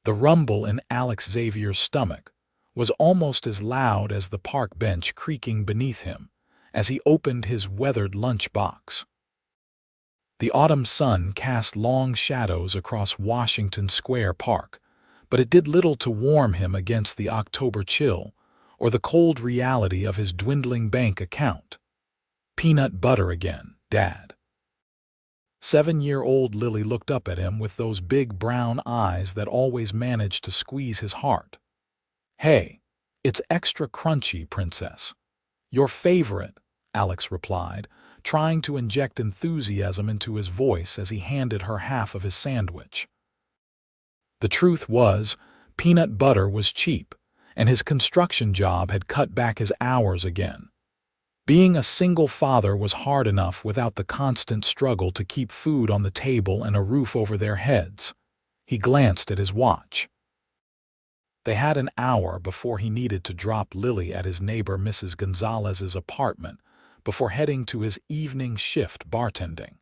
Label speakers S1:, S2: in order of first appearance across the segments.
S1: The rumble in Xavier's stomach was almost as loud as the park bench creaking beneath him as he opened his weathered lunch box. The autumn sun cast long shadows across Washington Square Park, but it did little to warm him against the October chill or the cold reality of his dwindling bank account. Peanut butter again, Dad. 7-year-old Lily looked up at him with those big brown eyes that always managed to squeeze his heart. Hey, it's extra crunchy, Princess. Your favorite, Alex replied, trying to inject enthusiasm into his voice as he handed her half of his sandwich. The truth was, peanut butter was cheap, and his construction job had cut back his hours again. Being a single father was hard enough without the constant struggle to keep food on the table and a roof over their heads. He glanced at his watch. They had an hour before he needed to drop Lily at his neighbor Mrs. Gonzalez's apartment before heading to his evening shift bartending.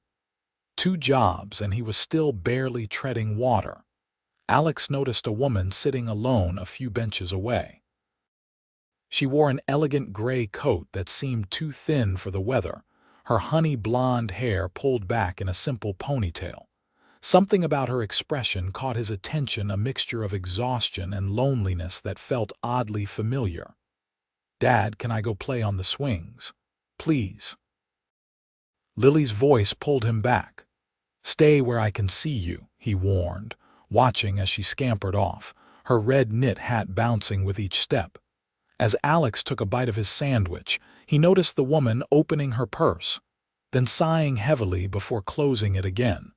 S1: 2 jobs and he was still barely treading water. Alex noticed a woman sitting alone a few benches away. She wore an elegant gray coat that seemed too thin for the weather, her honey blonde hair pulled back in a simple ponytail. Something about her expression caught his attention, a mixture of exhaustion and loneliness that felt oddly familiar. Dad, can I go play on the swings? Please. Lily's voice pulled him back. Stay where I can see you, he warned, watching as she scampered off, her red knit hat bouncing with each step. As Alex took a bite of his sandwich, he noticed the woman opening her purse, then sighing heavily before closing it again.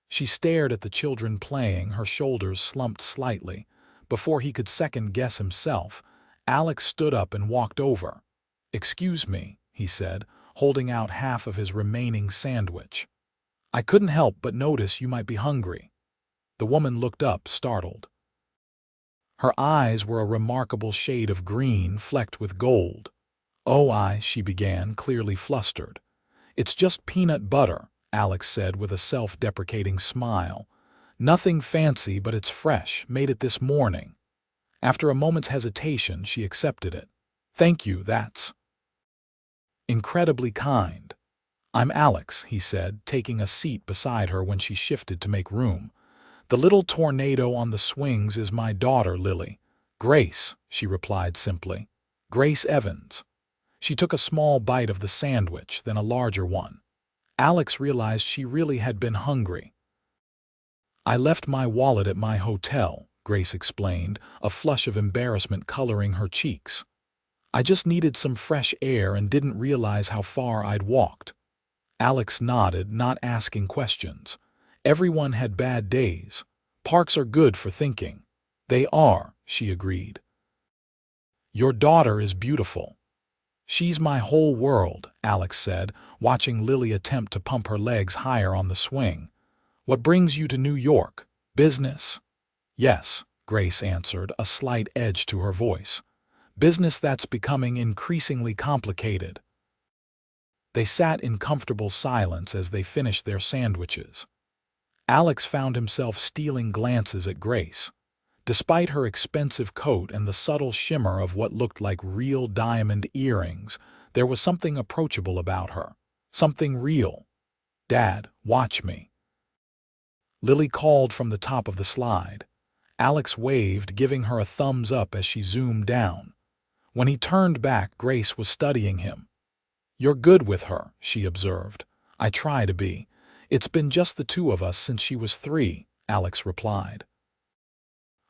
S1: She stared at the children playing, her shoulders slumped slightly. Before he could second-guess himself, Alex stood up and walked over. Excuse me, he said, holding out half of his remaining sandwich. I couldn't help but notice you might be hungry. The woman looked up, startled. Her eyes were a remarkable shade of green flecked with gold. Oh, she began, clearly flustered. It's just peanut butter, Alex said with a self-deprecating smile. Nothing fancy, but it's fresh, made it this morning. After a moment's hesitation, she accepted it. Thank you, that's incredibly kind. I'm Alex, he said, taking a seat beside her when she shifted to make room. The little tornado on the swings is my daughter, Lily. Grace, she replied simply. Grace Evans. She took a small bite of the sandwich, then a larger one. Alex realized she really had been hungry. I left my wallet at my hotel, Grace explained, a flush of embarrassment coloring her cheeks. I just needed some fresh air and didn't realize how far I'd walked. Alex nodded, not asking questions. Everyone had bad days. Parks are good for thinking. They are, she agreed. Your daughter is beautiful. She's my whole world, Alex said, watching Lily attempt to pump her legs higher on the swing. What brings you to New York? Business? Yes, Grace answered, a slight edge to her voice. Business that's becoming increasingly complicated. They sat in comfortable silence as they finished their sandwiches. Alex found himself stealing glances at Grace. Despite her expensive coat and the subtle shimmer of what looked like real diamond earrings, there was something approachable about her. Something real. Dad, watch me. Lily called from the top of the slide. Alex waved, giving her a thumbs up as she zoomed down. When he turned back, Grace was studying him. You're good with her, she observed. I try to be. It's been just the 2 of us since she was 3, Alex replied.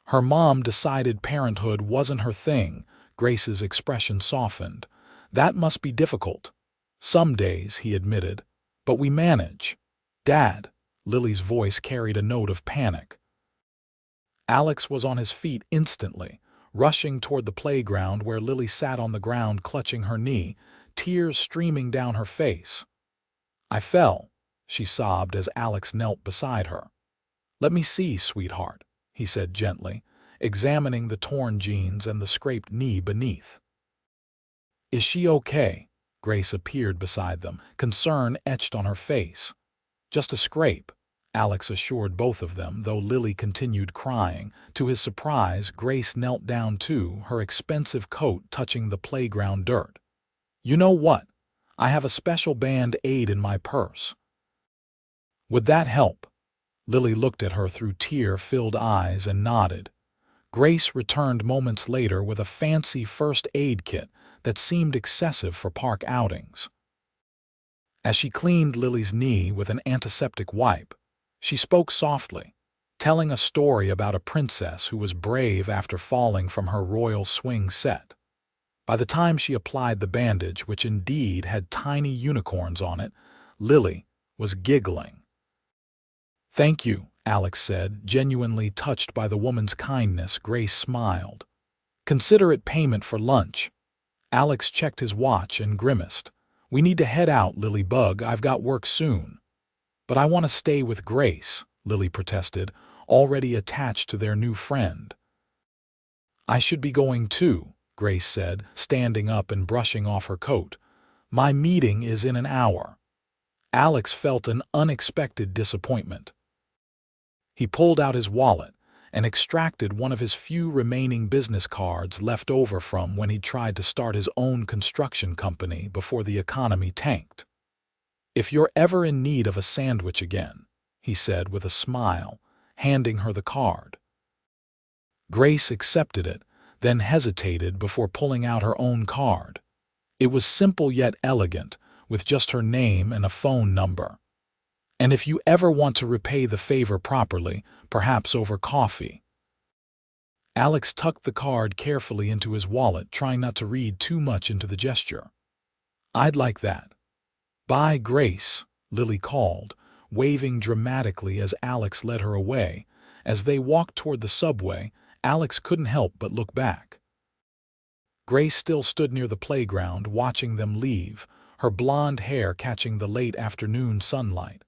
S1: Her mom decided parenthood wasn't her thing, Grace's expression softened. That must be difficult. Some days, he admitted. But we manage. Dad, Lily's voice carried a note of panic. Alex was on his feet instantly, rushing toward the playground where Lily sat on the ground clutching her knee, tears streaming down her face. I fell, she sobbed as Alex knelt beside her. Let me see, sweetheart, he said gently, examining the torn jeans and the scraped knee beneath. Is she okay? Grace appeared beside them, concern etched on her face. Just a scrape, Alex assured both of them, though Lily continued crying. To his surprise, Grace knelt down too, her expensive coat touching the playground dirt. "You know what? I have a special band-aid in my purse. Would that help?" Lily looked at her through tear-filled eyes and nodded. Grace returned moments later with a fancy first aid kit that seemed excessive for park outings. As she cleaned Lily's knee with an antiseptic wipe, she spoke softly, telling a story about a princess who was brave after falling from her royal swing set. By the time she applied the bandage, which indeed had tiny unicorns on it, Lily was giggling. "Thank you," Alex said, genuinely touched by the woman's kindness. Grace smiled. "Consider it payment for lunch." Alex checked his watch and grimaced. "We need to head out, Lily Bug. I've got work soon." "But I want to stay with Grace," Lily protested, already attached to their new friend. "I should be going too," Grace said, standing up and brushing off her coat. "My meeting is in an hour." Alex felt an unexpected disappointment. He pulled out his wallet and extracted one of his few remaining business cards left over from when he tried to start his own construction company before the economy tanked. "If you're ever in need of a sandwich again," he said with a smile, handing her the card. Grace accepted it, then hesitated before pulling out her own card. It was simple yet elegant, with just her name and a phone number. "And if you ever want to repay the favor properly, perhaps over coffee." Alex tucked the card carefully into his wallet, trying not to read too much into the gesture. "I'd like that." "Bye, Grace," Lily called, waving dramatically as Alex led her away. As they walked toward the subway, Alex couldn't help but look back. Grace still stood near the playground, watching them leave, her blonde hair catching the late afternoon sunlight.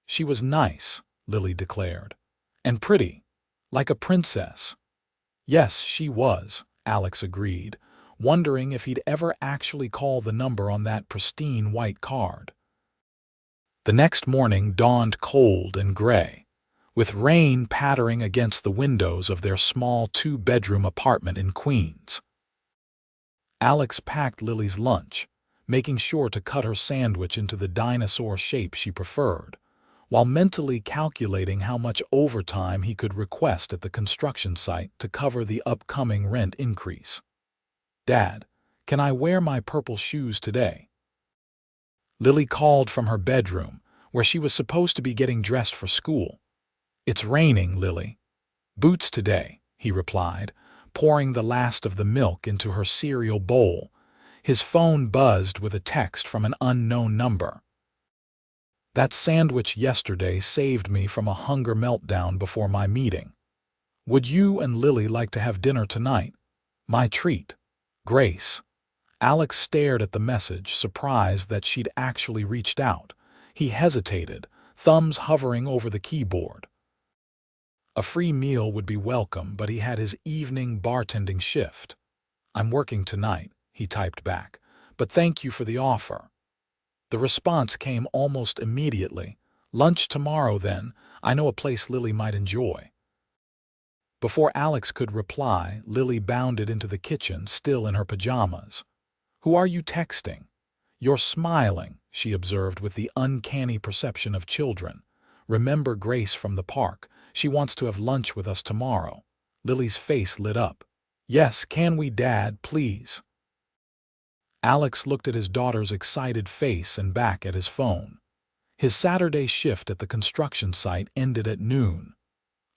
S1: "She was nice," Lily declared. "And pretty. Like a princess." "Yes, she was," Alex agreed, wondering if he'd ever actually call the number on that pristine white card. The next morning dawned cold and gray, with rain pattering against the windows of their small two-bedroom apartment in Queens. Alex packed Lily's lunch, making sure to cut her sandwich into the dinosaur shape she preferred, while mentally calculating how much overtime he could request at the construction site to cover the upcoming rent increase. "Dad, can I wear my purple shoes today?" Lily called from her bedroom, where she was supposed to be getting dressed for school. "It's raining, Lily." "Boots today," he replied, pouring the last of the milk into her cereal bowl. His phone buzzed with a text from an unknown number. "That sandwich yesterday saved me from a hunger meltdown before my meeting. Would you and Lily like to have dinner tonight? My treat. Grace." Alex stared at the message, surprised that she'd actually reached out. He hesitated, thumbs hovering over the keyboard. A free meal would be welcome, but he had his evening bartending shift. "I'm working tonight," he typed back, "but thank you for the offer." The response came almost immediately. "Lunch tomorrow, then. I know a place Lily might enjoy." Before Alex could reply, Lily bounded into the kitchen, still in her pajamas. "Who are you texting?" "You're smiling," she observed with the uncanny perception of children. "Remember Grace from the park. She wants to have lunch with us tomorrow." Lily's face lit up. "Yes, can we, Dad, please?" Alex looked at his daughter's excited face and back at his phone. His Saturday shift at the construction site ended at noon.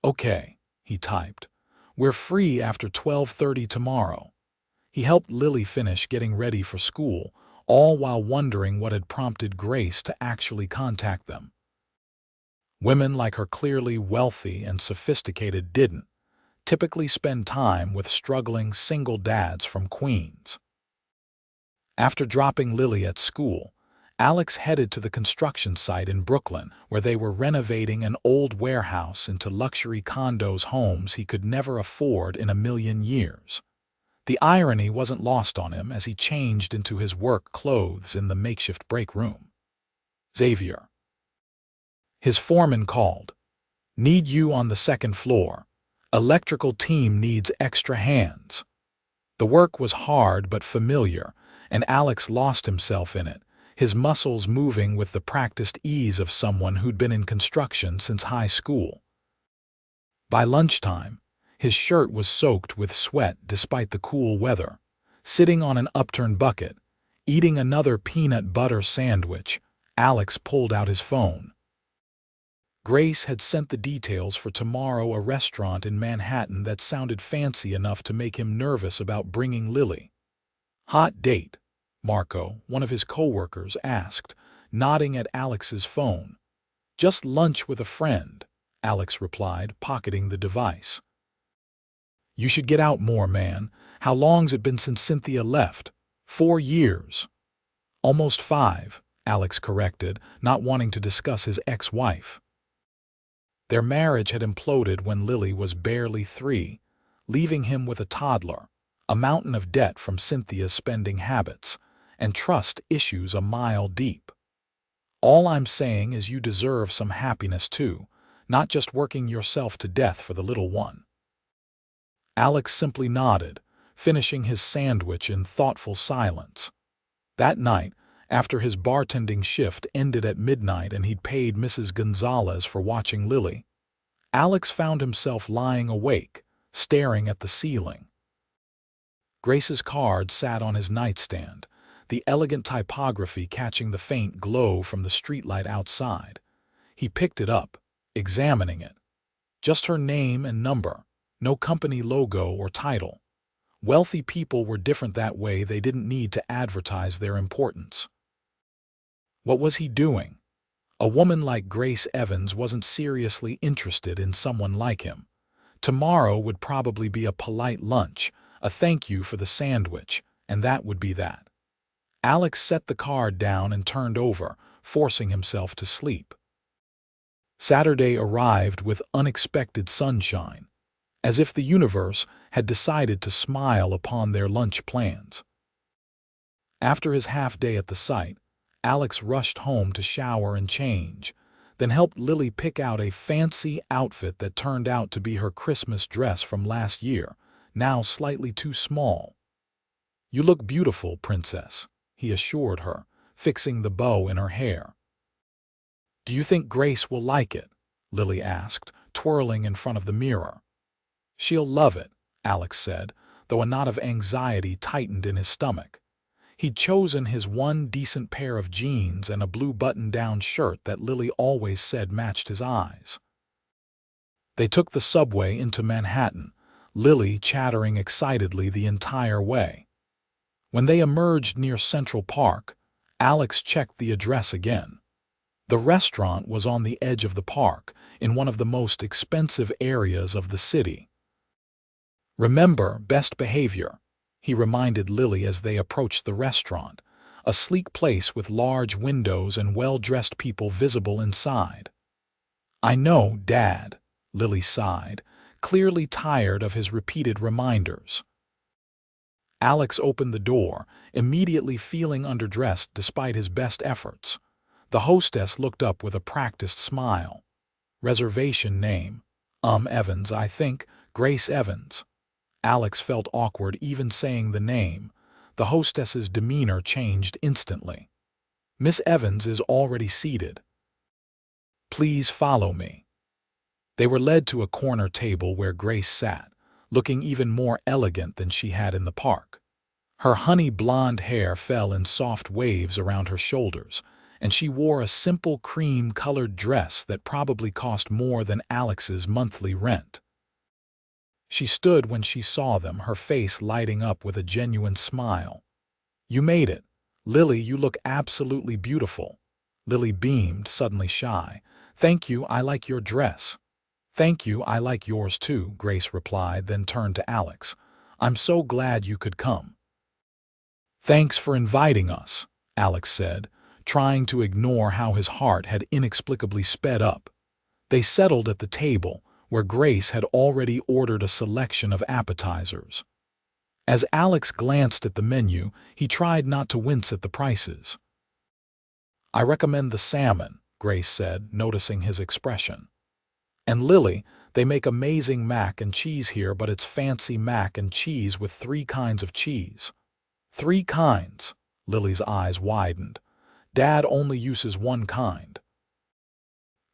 S1: "Okay," he typed. "We're free after 12:30 tomorrow." He helped Lily finish getting ready for school, all while wondering what had prompted Grace to actually contact them. Women like her, clearly wealthy and sophisticated, didn't typically spend time with struggling single dads from Queens. After dropping Lily at school, Alex headed to the construction site in Brooklyn, where they were renovating an old warehouse into luxury condos, homes he could never afford in a million years. The irony wasn't lost on him as he changed into his work clothes in the makeshift break room. "Xavier." His foreman called. "Need you on the second floor. Electrical team needs extra hands." The work was hard but familiar, and Alex lost himself in it, his muscles moving with the practiced ease of someone who'd been in construction since high school. By lunchtime, his shirt was soaked with sweat despite the cool weather. Sitting on an upturned bucket, eating another peanut butter sandwich, Alex pulled out his phone. Grace had sent the details for tomorrow, a restaurant in Manhattan that sounded fancy enough to make him nervous about bringing Lily. "Hot date?" Marco, one of his co-workers, asked, nodding at Alex's phone. "Just lunch with a friend," Alex replied, pocketing the device. "You should get out more, man. How long's it been since Cynthia left?" 4 years. "Almost 5, Alex corrected, not wanting to discuss his ex-wife. Their marriage had imploded when Lily was barely 3, leaving him with a toddler, a mountain of debt from Cynthia's spending habits, and trust issues a mile deep. "All I'm saying is you deserve some happiness too, not just working yourself to death for the little one." Alex simply nodded, finishing his sandwich in thoughtful silence. That night, after his bartending shift ended at midnight and he'd paid Mrs. Gonzalez for watching Lily, Alex found himself lying awake, staring at the ceiling. Grace's card sat on his nightstand, the elegant typography catching the faint glow from the streetlight outside. He picked it up, examining it. Just her name and number, no company logo or title. Wealthy people were different that way. They didn't need to advertise their importance. What was he doing? A woman like Grace Evans wasn't seriously interested in someone like him. Tomorrow would probably be a polite lunch, a thank you for the sandwich, and that would be that. Alex set the card down and turned over, forcing himself to sleep. Saturday arrived with unexpected sunshine, as if the universe had decided to smile upon their lunch plans. After his half-day at the site, Alex rushed home to shower and change, then helped Lily pick out a fancy outfit that turned out to be her Christmas dress from last year, now slightly too small. "You look beautiful, princess," he assured her, fixing the bow in her hair. "Do you think Grace will like it?" Lily asked, twirling in front of the mirror. "She'll love it," Alex said, though a knot of anxiety tightened in his stomach. He'd chosen his one decent pair of jeans and a blue button-down shirt that Lily always said matched his eyes. They took the subway into Manhattan, Lily chattering excitedly the entire way. When they emerged near Central Park, Alex checked the address again. The restaurant was on the edge of the park, in one of the most expensive areas of the city. "Remember, best behavior," he reminded Lily as they approached the restaurant, a sleek place with large windows and well-dressed people visible inside. "I know, Dad," Lily sighed, clearly tired of his repeated reminders. Alex opened the door, immediately feeling underdressed despite his best efforts. The hostess looked up with a practiced smile. "Reservation name? Evans, I think. Grace Evans." Alex felt awkward even saying the name. The hostess's demeanor changed instantly. "Miss Evans is already seated. Please follow me." They were led to a corner table where Grace sat, looking even more elegant than she had in the park. Her honey blonde hair fell in soft waves around her shoulders, and she wore a simple cream-colored dress that probably cost more than Alex's monthly rent. She stood when she saw them, her face lighting up with a genuine smile. "You made it. Lily, you look absolutely beautiful." Lily beamed, suddenly shy. "Thank you, I like your dress." "Thank you, I like yours too," Grace replied, then turned to Alex. "I'm so glad you could come." "Thanks for inviting us," Alex said, trying to ignore how his heart had inexplicably sped up. They settled at the table, where Grace had already ordered a selection of appetizers. As Alex glanced at the menu, he tried not to wince at the prices. "I recommend the salmon," Grace said, noticing his expression. And Lily, they make amazing mac and cheese here, but it's fancy mac and cheese with 3 kinds of cheese. 3 kinds? Lily's eyes widened. Dad only uses 1 kind.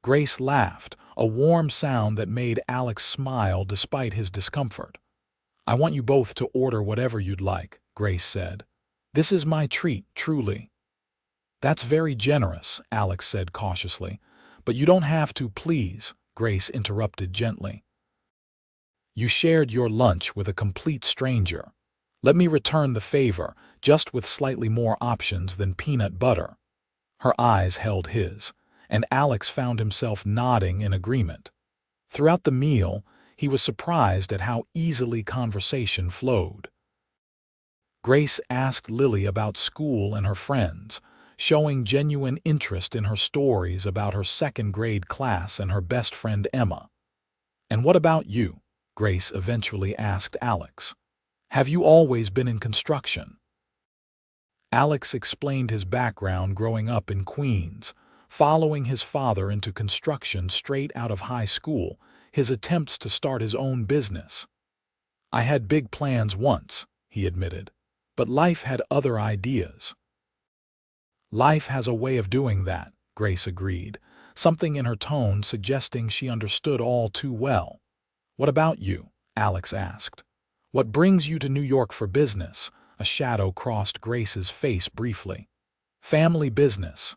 S1: Grace laughed, a warm sound that made Alex smile despite his discomfort. I want you both to order whatever you'd like, Grace said. This is my treat, truly. That's very generous, Alex said cautiously. But you don't have to, please, Grace interrupted gently. You shared your lunch with a complete stranger. Let me return the favor, just with slightly more options than peanut butter. Her eyes held his, and Alex found himself nodding in agreement. Throughout the meal, he was surprised at how easily conversation flowed. Grace asked Lily about school and her friends, showing genuine interest in her stories about her second-grade class and her best friend Emma. And what about you? Grace eventually asked Alex. Have you always been in construction? Alex explained his background growing up in Queens, following his father into construction straight out of high school, his attempts to start his own business. I had big plans once, he admitted, but life had other ideas. Life has a way of doing that, Grace agreed, something in her tone suggesting she understood all too well. What about you? Alex asked. What brings you to New York for business? A shadow crossed Grace's face briefly. Family business.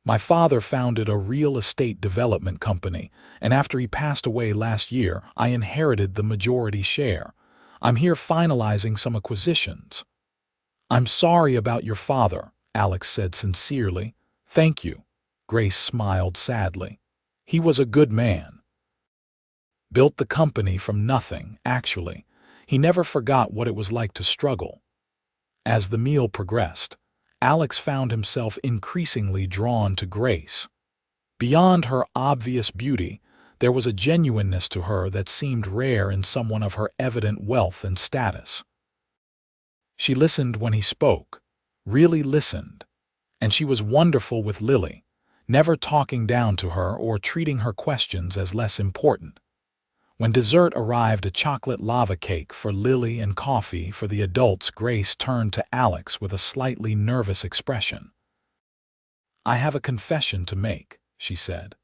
S1: My father founded a real estate development company, and after he passed away last year, I inherited the majority share. I'm here finalizing some acquisitions. I'm sorry about your father, Alex said sincerely. Thank you. Grace smiled sadly. He was a good man. Built the company from nothing, actually. He never forgot what it was like to struggle. As the meal progressed, Alex found himself increasingly drawn to Grace. Beyond her obvious beauty, there was a genuineness to her that seemed rare in someone of her evident wealth and status. She listened when he spoke, really listened, and she was wonderful with Lily, never talking down to her or treating her questions as less important. When dessert arrived, a chocolate lava cake for Lily and coffee for the adults, Grace turned to Alex with a slightly nervous expression. I have a confession to make, she said.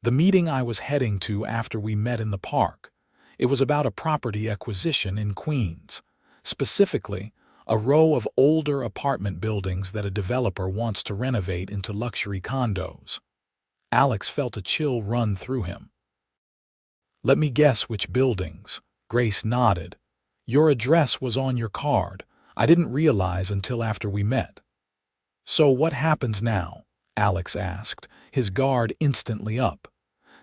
S1: The meeting I was heading to after we met in the park, it was about a property acquisition in Queens, specifically a row of older apartment buildings that a developer wants to renovate into luxury condos. Alex felt a chill run through him. Let me guess which buildings. Grace nodded. Your address was on your card. I didn't realize until after we met. So what happens now? Alex asked, his guard instantly up.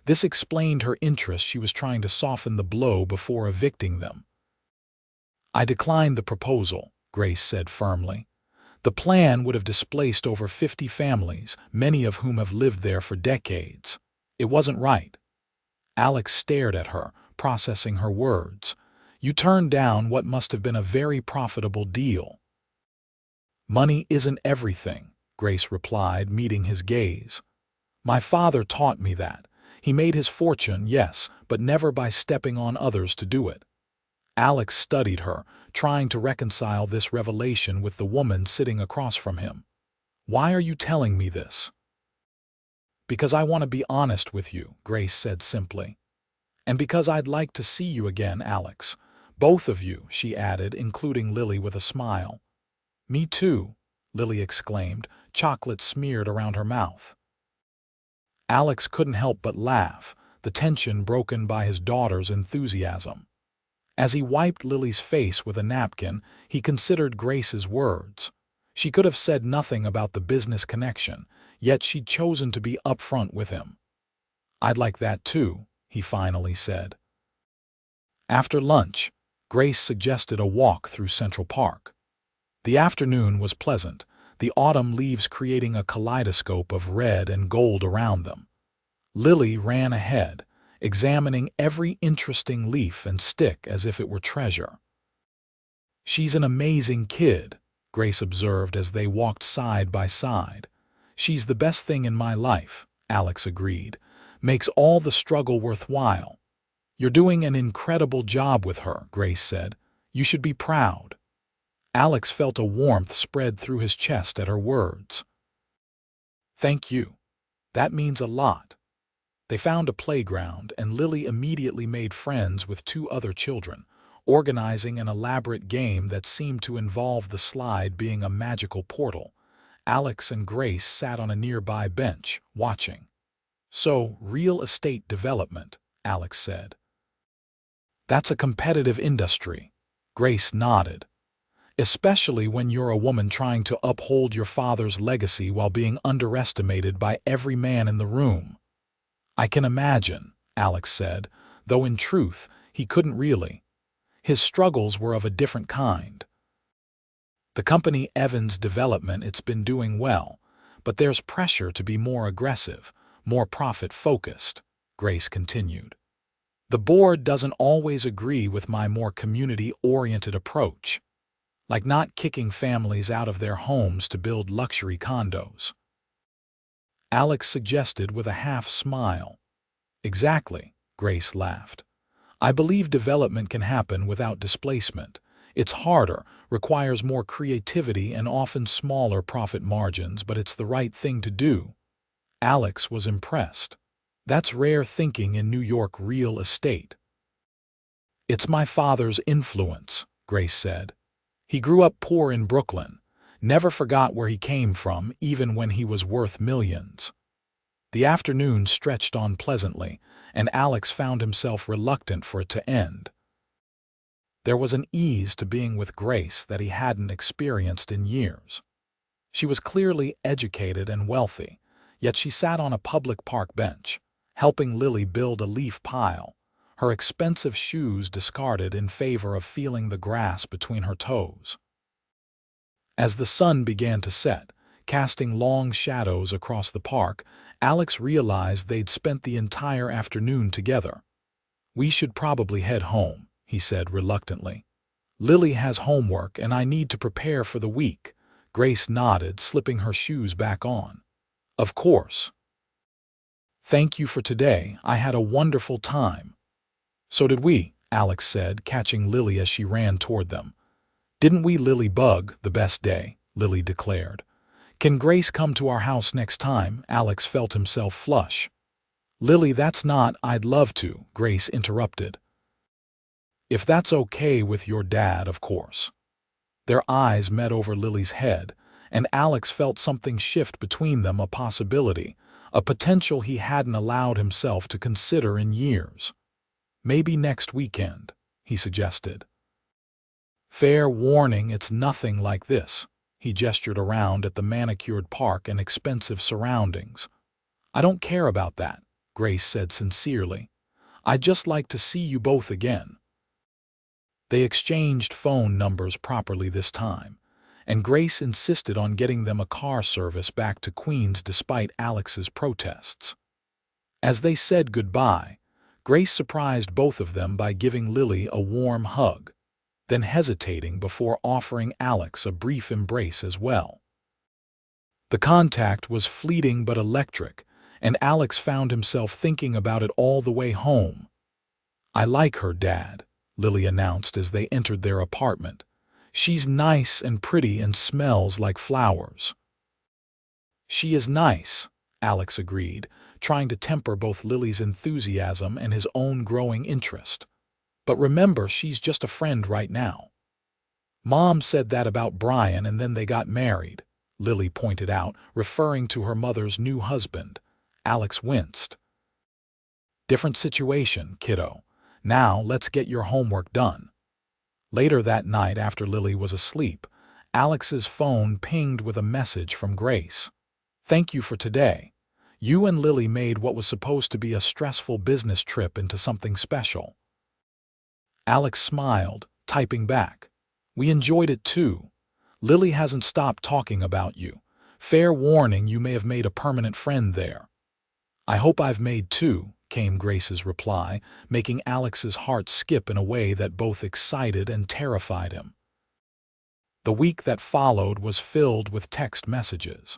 S1: This explained her interest. She was trying to soften the blow before evicting them. I declined the proposal, Grace said firmly. The plan would have displaced over 50 families, many of whom have lived there for decades. It wasn't right. Alex stared at her, processing her words. You turned down what must have been a very profitable deal. Money isn't everything, Grace replied, meeting his gaze. My father taught me that. He made his fortune, yes, but never by stepping on others to do it. Alex studied her, trying to reconcile this revelation with the woman sitting across from him. Why are you telling me this? Because I want to be honest with you, Grace said simply. And because I'd like to see you again, Alex. Both of you, she added, including Lily with a smile. Me too, Lily exclaimed, chocolate smeared around her mouth. Alex couldn't help but laugh, the tension broken by his daughter's enthusiasm. As he wiped Lily's face with a napkin, he considered Grace's words. She could have said nothing about the business connection, yet she'd chosen to be upfront with him. I'd like that too, he finally said. After lunch, Grace suggested a walk through Central Park. The afternoon was pleasant, the autumn leaves creating a kaleidoscope of red and gold around them. Lily ran ahead, examining every interesting leaf and stick as if it were treasure. She's an amazing kid, Grace observed as they walked side by side. She's the best thing in my life, Alex agreed. Makes all the struggle worthwhile. You're doing an incredible job with her, Grace said. You should be proud. Alex felt a warmth spread through his chest at her words. Thank you. That means a lot. They found a playground, and Lily immediately made friends with two other children, organizing an elaborate game that seemed to involve the slide being a magical portal. Alex and Grace sat on a nearby bench, watching. So, real estate development, Alex said. That's a competitive industry. Grace nodded. Especially when you're a woman trying to uphold your father's legacy while being underestimated by every man in the room. I can imagine, Alex said, though in truth, he couldn't really. His struggles were of a different kind. The company Evans Development, it's been doing well, but there's pressure to be more aggressive, more profit-focused, Grace continued. The board doesn't always agree with my more community-oriented approach, like not kicking families out of their homes to build luxury condos. Alex suggested with a half-smile. Exactly, Grace laughed. I believe development can happen without displacement. It's harder, requires more creativity and often smaller profit margins, but it's the right thing to do. Alex was impressed. That's rare thinking in New York real estate. It's my father's influence, Grace said. He grew up poor in Brooklyn, never forgot where he came from even when he was worth millions. The afternoon stretched on pleasantly, and Alex found himself reluctant for it to end. There was an ease to being with Grace that he hadn't experienced in years. She was clearly educated and wealthy, yet she sat on a public park bench, helping Lily build a leaf pile, her expensive shoes discarded in favor of feeling the grass between her toes. As the sun began to set, casting long shadows across the park, Alex realized they'd spent the entire afternoon together. We should probably head home, he said reluctantly. Lily has homework and I need to prepare for the week. Grace nodded, slipping her shoes back on. Of course. Thank you for today. I had a wonderful time. So did we, Alex said, catching Lily as she ran toward them. Didn't we, Lily Bug, the best day, Lily declared. Can Grace come to our house next time? Alex felt himself flush. Lily, that's not, I'd love to, Grace interrupted. If that's okay with your dad, of course. Their eyes met over Lily's head, and Alex felt something shift between them, a possibility, a potential he hadn't allowed himself to consider in years. Maybe next weekend, he suggested. Fair warning, it's nothing like this. He gestured around at the manicured park and expensive surroundings. I don't care about that, Grace said sincerely. I'd just like to see you both again. They exchanged phone numbers properly this time, and Grace insisted on getting them a car service back to Queens despite Alex's protests. As they said goodbye, Grace surprised both of them by giving Lily a warm hug, then hesitating before offering Alex a brief embrace as well. The contact was fleeting but electric, and Alex found himself thinking about it all the way home. I like her, Dad, Lily announced as they entered their apartment. She's nice and pretty and smells like flowers. She is nice, Alex agreed, trying to temper both Lily's enthusiasm and his own growing interest. But remember, she's just a friend right now. Mom said that about Brian and then they got married, Lily pointed out, referring to her mother's new husband. Alex winced. Different situation, kiddo. Now let's get your homework done. Later that night, after Lily was asleep, Alex's phone pinged with a message from Grace. Thank you for today. You and Lily made what was supposed to be a stressful business trip into something special. Alex smiled, typing back. We enjoyed it too. Lily hasn't stopped talking about you. Fair warning, you may have made a permanent friend there. I hope I've made too, came Grace's reply, making Alex's heart skip in a way that both excited and terrified him. The week that followed was filled with text messages.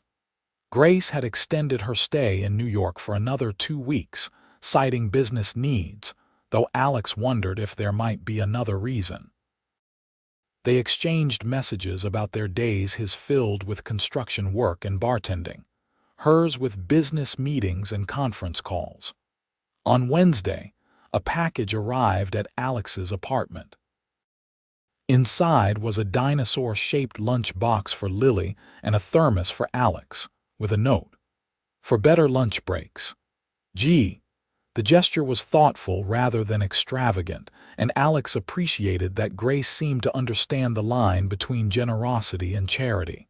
S1: Grace had extended her stay in New York for another 2 weeks, citing business needs, though Alex wondered if there might be another reason. They exchanged messages about their days, his filled with construction work and bartending, hers with business meetings and conference calls. On Wednesday, a package arrived at Alex's apartment. Inside was a dinosaur-shaped lunch box for Lily and a thermos for Alex, with a note. For better lunch breaks. Gee. The gesture was thoughtful rather than extravagant, and Alex appreciated that Grace seemed to understand the line between generosity and charity.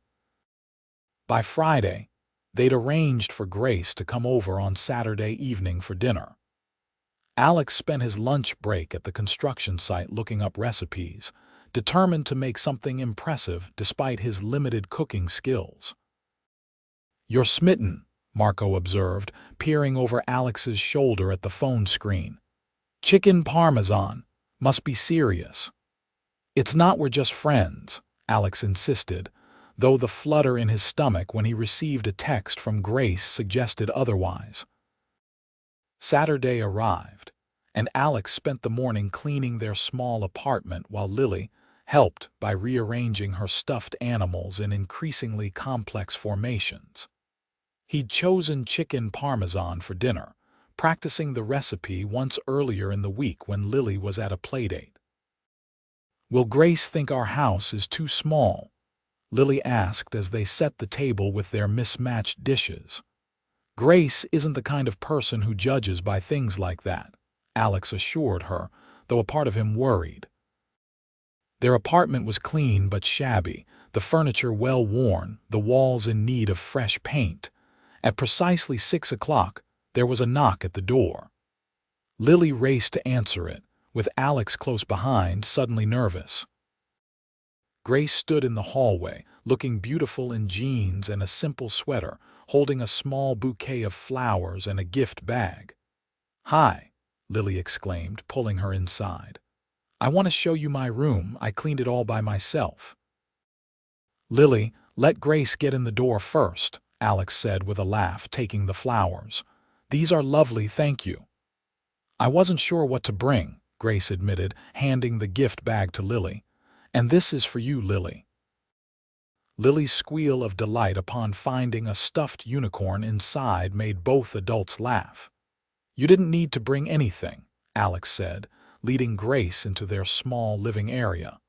S1: By Friday, they'd arranged for Grace to come over on Saturday evening for dinner. Alex spent his lunch break at the construction site looking up recipes, determined to make something impressive despite his limited cooking skills. "You're smitten," Marco observed, peering over Alex's shoulder at the phone screen. "Chicken parmesan. Must be serious." "It's not, we're just friends," Alex insisted, though the flutter in his stomach when he received a text from Grace suggested otherwise. Saturday arrived, and Alex spent the morning cleaning their small apartment while Lily helped by rearranging her stuffed animals in increasingly complex formations. He'd chosen chicken parmesan for dinner, practicing the recipe once earlier in the week when Lily was at a playdate. "Will Grace think our house is too small?" Lily asked as they set the table with their mismatched dishes. "Grace isn't the kind of person who judges by things like that," Alex assured her, though a part of him worried. Their apartment was clean but shabby, the furniture well-worn, the walls in need of fresh paint. At precisely 6 o'clock, there was a knock at the door. Lily raced to answer it, with Alex close behind, suddenly nervous. Grace stood in the hallway, looking beautiful in jeans and a simple sweater, holding a small bouquet of flowers and a gift bag. "Hi," Lily exclaimed, pulling her inside. "I want to show you my room. I cleaned it all by myself." "Lily, let Grace get in the door first," Alex said with a laugh, taking the flowers. "These are lovely, thank you." "I wasn't sure what to bring," Grace admitted, handing the gift bag to Lily. "And this is for you, Lily." Lily's squeal of delight upon finding a stuffed unicorn inside made both adults laugh. "You didn't need to bring anything," Alex said, leading Grace into their small living area.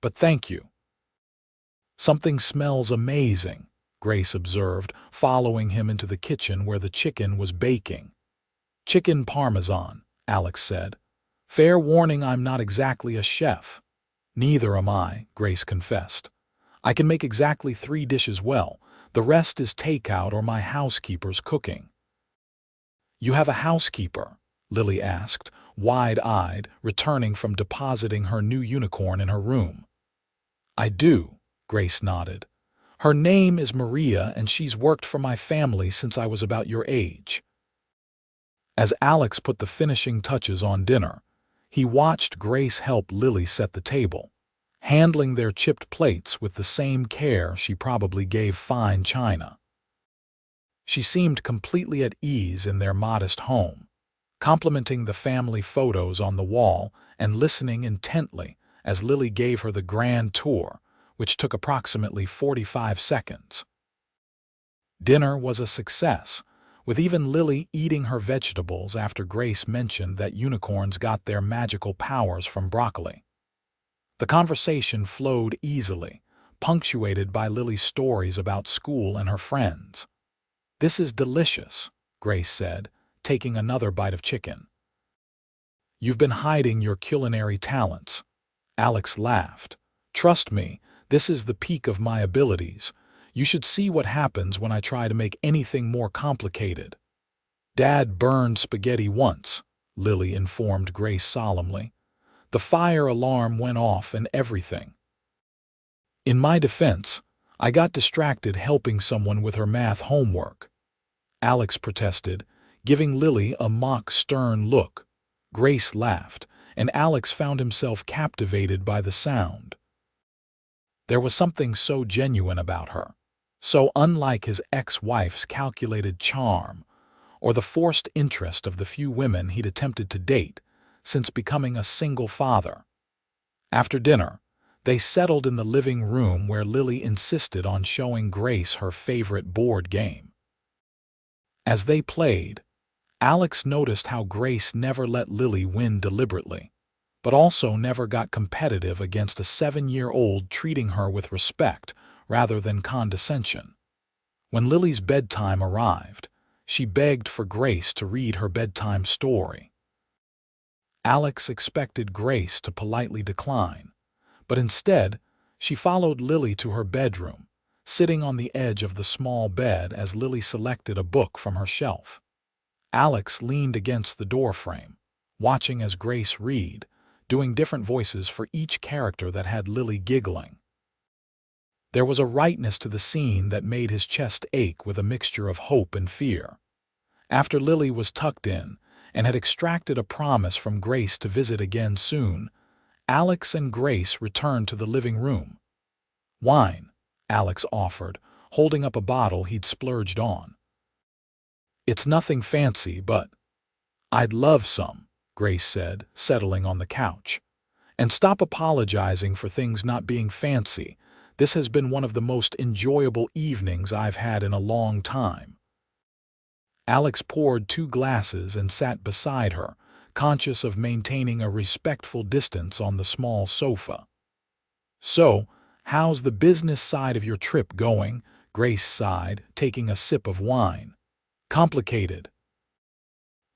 S1: "But thank you." "Something smells amazing," Grace observed, following him into the kitchen where the chicken was baking. "Chicken parmesan," Alex said. "Fair warning, I'm not exactly a chef." "Neither am I," Grace confessed. "I can make exactly 3 dishes well. The rest is takeout or my housekeeper's cooking." "You have a housekeeper?" Lily asked, wide-eyed, returning from depositing her new unicorn in her room. "I do," Grace nodded. "Her name is Maria, and she's worked for my family since I was about your age." As Alex put the finishing touches on dinner, he watched Grace help Lily set the table, handling their chipped plates with the same care she probably gave fine china. She seemed completely at ease in their modest home, complimenting the family photos on the wall and listening intently as Lily gave her the grand tour, which took approximately 45 seconds. Dinner was a success, with even Lily eating her vegetables after Grace mentioned that unicorns got their magical powers from broccoli. The conversation flowed easily, punctuated by Lily's stories about school and her friends. "This is delicious," Grace said, taking another bite of chicken. "You've been hiding your culinary talents." Alex laughed. "Trust me, this is the peak of my abilities. You should see what happens when I try to make anything more complicated." "Dad burned spaghetti once," Lily informed Grace solemnly. "The fire alarm went off and everything." "In my defense, I got distracted helping someone with her math homework," Alex protested, giving Lily a mock stern look. Grace laughed, and Alex found himself captivated by the sound. There was something so genuine about her, So unlike his ex-wife's calculated charm, or the forced interest of the few women he'd attempted to date since becoming a single father. After dinner, they settled in the living room where Lily insisted on showing Grace her favorite board game. As they played, Alex noticed how Grace never let Lily win deliberately, but also never got competitive against a 7-year-old, treating her with respect rather than condescension. When Lily's bedtime arrived, she begged for Grace to read her bedtime story. Alex expected Grace to politely decline, but instead, she followed Lily to her bedroom, sitting on the edge of the small bed as Lily selected a book from her shelf. Alex leaned against the doorframe, watching as Grace read, doing different voices for each character that had Lily giggling. There was a rightness to the scene that made his chest ache with a mixture of hope and fear. After Lily was tucked in and had extracted a promise from Grace to visit again soon, Alex and Grace returned to the living room. "Wine," Alex offered, holding up a bottle he'd splurged on. "It's nothing fancy, but—" "I'd love some," Grace said, settling on the couch. "And stop apologizing for things not being fancy. This has been one of the most enjoyable evenings I've had in a long time." Alex poured 2 glasses and sat beside her, conscious of maintaining a respectful distance on the small sofa. "So, how's the business side of your trip going?" Grace sighed, taking a sip of wine. "Complicated.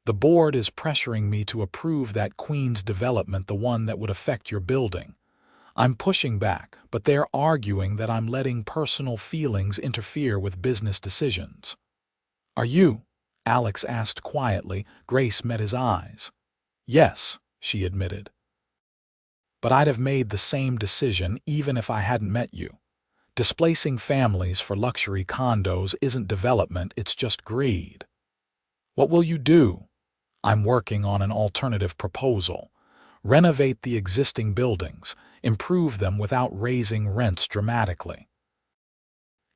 S1: The board is pressuring me to approve that Queens development, the one that would affect your building. I'm pushing back, but they're arguing that I'm letting personal feelings interfere with business decisions." "Are you?" Alex asked quietly. Grace met his eyes. "Yes," she admitted. "But I'd have made the same decision even if I hadn't met you. Displacing families for luxury condos isn't development, it's just greed." "What will you do?" "I'm working on an alternative proposal. Renovate the existing buildings, improve them without raising rents dramatically.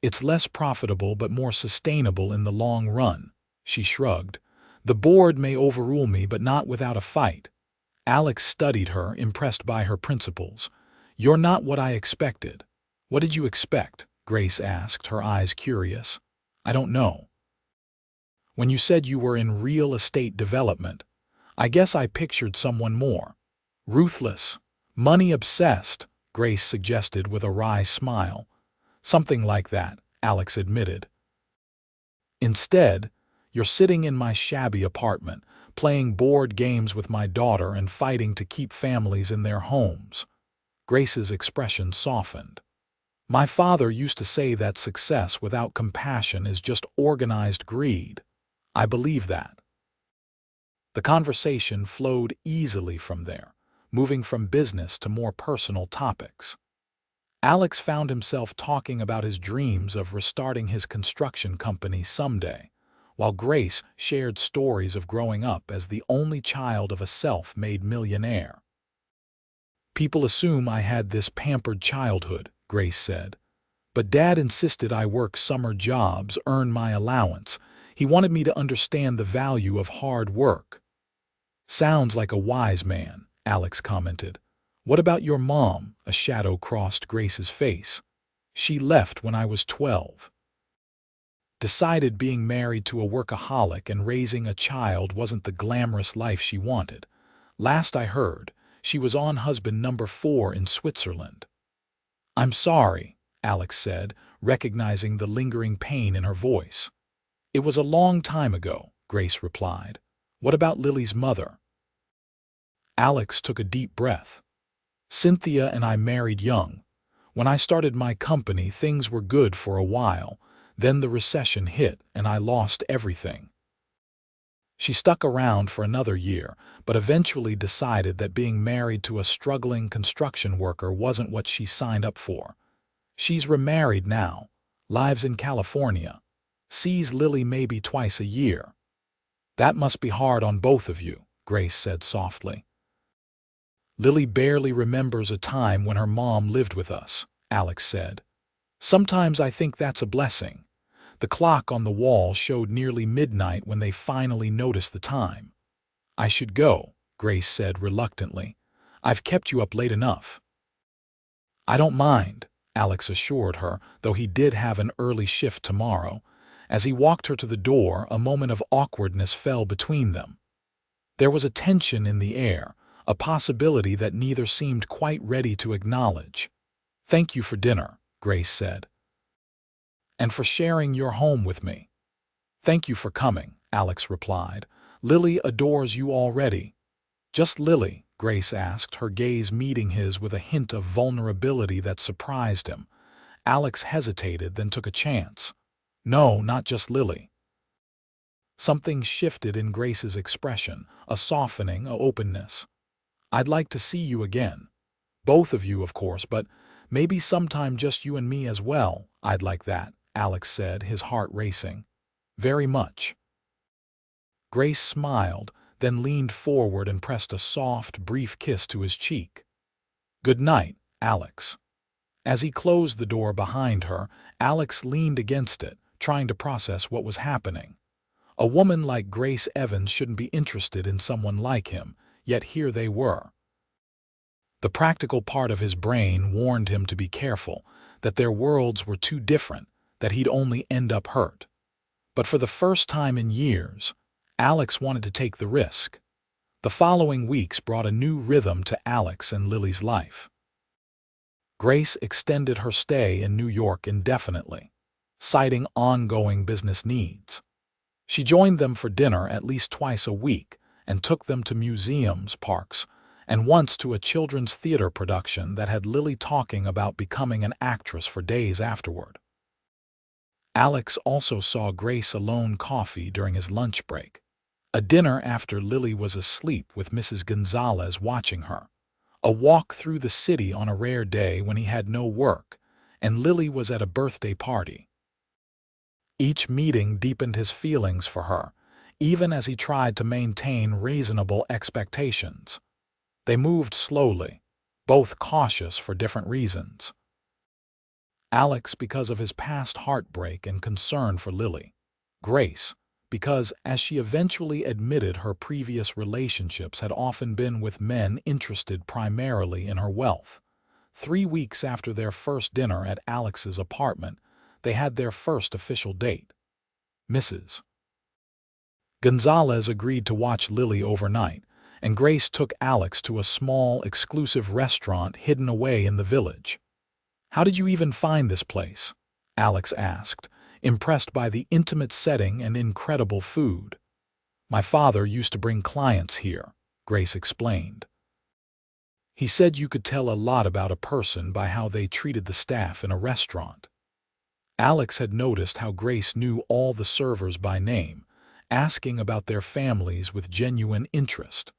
S1: It's less profitable but more sustainable in the long run." She shrugged. "The board may overrule me, but not without a fight." Alex studied her, impressed by her principles. "You're not what I expected." "What did you expect?" Grace asked, her eyes curious. "I don't know. When you said you were in real estate development, I guess I pictured someone more ruthless, money-obsessed," Grace suggested with a wry smile. "Something like that," Alex admitted. "Instead, you're sitting in my shabby apartment, playing board games with my daughter and fighting to keep families in their homes." Grace's expression softened. "My father used to say that success without compassion is just organized greed. I believe that." The conversation flowed easily from there, moving from business to more personal topics. Alex found himself talking about his dreams of restarting his construction company someday, while Grace shared stories of growing up as the only child of a self-made millionaire. "People assume I had this pampered childhood," Grace said. "But Dad insisted I work summer jobs, earn my allowance. He wanted me to understand the value of hard work." "Sounds like a wise man," Alex commented. "What about your mom?" A shadow crossed Grace's face. "She left when I was 12. Decided being married to a workaholic and raising a child wasn't the glamorous life she wanted. Last I heard, she was on husband number 4 in Switzerland." "I'm sorry," Alex said, recognizing the lingering pain in her voice. "It was a long time ago," Grace replied. "What about Lily's mother?" Alex took a deep breath. "Cynthia and I married young. When I started my company, things were good for a while. Then the recession hit and I lost everything. She stuck around for another year, but eventually decided that being married to a struggling construction worker wasn't what she signed up for. She's remarried now, lives in California, sees Lily maybe twice a year." "That must be hard on both of you," Grace said softly. "Lily barely remembers a time when her mom lived with us," Alex said. Sometimes I think that's a blessing. The clock on the wall showed nearly midnight when they finally noticed the time. I should go, Grace said reluctantly. I've kept you up late enough. I don't mind, Alex assured her, though he did have an early shift tomorrow. As he walked her to the door, a moment of awkwardness fell between them. There was a tension in the air, a possibility that neither seemed quite ready to acknowledge. Thank you for dinner, Grace said. And for sharing your home with me. Thank you for coming, Alex replied. Lily adores you already. Just Lily, Grace asked, her gaze meeting his with a hint of vulnerability that surprised him. Alex hesitated, then took a chance. No, not just Lily. Something shifted in Grace's expression, a softening, a openness. I'd like to see you again. Both of you, of course, but maybe sometime just you and me as well. I'd like that, Alex said, his heart racing. Very much. Grace smiled, then leaned forward and pressed a soft, brief kiss to his cheek. Good night, Alex. As he closed the door behind her, Alex leaned against it, trying to process what was happening. A woman like Grace Evans shouldn't be interested in someone like him, yet here they were. The practical part of his brain warned him to be careful, that their worlds were too different, that he'd only end up hurt. But for the first time in years, Alex wanted to take the risk. The following weeks brought a new rhythm to Alex and Lily's life. Grace extended her stay in New York indefinitely, citing ongoing business needs. She joined them for dinner at least twice a week and took them to museums, parks, and once to a children's theater production that had Lily talking about becoming an actress for days afterward. Alex also saw Grace alone coffee during his lunch break, a dinner after Lily was asleep with Mrs. Gonzalez watching her, a walk through the city on a rare day when he had no work, and Lily was at a birthday party. Each meeting deepened his feelings for her, even as he tried to maintain reasonable expectations. They moved slowly, both cautious for different reasons. Alex because of his past heartbreak and concern for Lily. Grace because, as she eventually admitted, her previous relationships had often been with men interested primarily in her wealth. 3 weeks after their first dinner at Alex's apartment, they had their first official date. Mrs. Gonzalez agreed to watch Lily overnight, and Grace took Alex to a small, exclusive restaurant hidden away in the village. How did you even find this place? Alex asked, impressed by the intimate setting and incredible food. My father used to bring clients here, Grace explained. He said you could tell a lot about a person by how they treated the staff in a restaurant. Alex had noticed how Grace knew all the servers by name, asking about their families with genuine interest.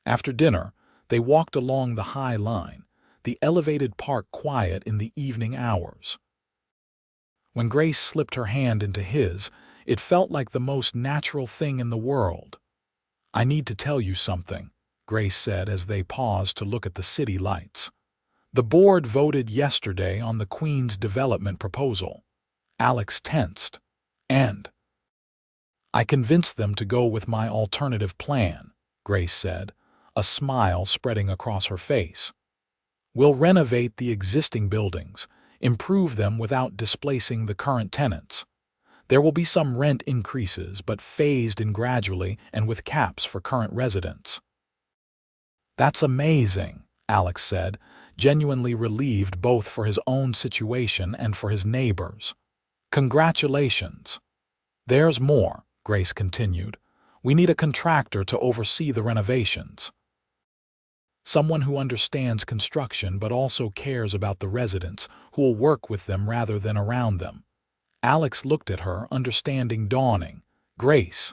S1: After dinner, they walked along the High Line, the elevated park quiet in the evening hours. When Grace slipped her hand into his, it felt like the most natural thing in the world. I need to tell you something, Grace said as they paused to look at the city lights. The board voted yesterday on the Queen's development proposal. Alex tensed. And I convinced them to go with my alternative plan, Grace said, a smile spreading across her face. We'll renovate the existing buildings, improve them without displacing the current tenants. There will be some rent increases, but phased in gradually and with caps for current residents. That's amazing, Alex said, genuinely relieved both for his own situation and for his neighbors. Congratulations. There's more, Grace continued. We need a contractor to oversee the renovations. Someone who understands construction but also cares about the residents, who will work with them rather than around them. Alex looked at her, understanding dawning. Grace.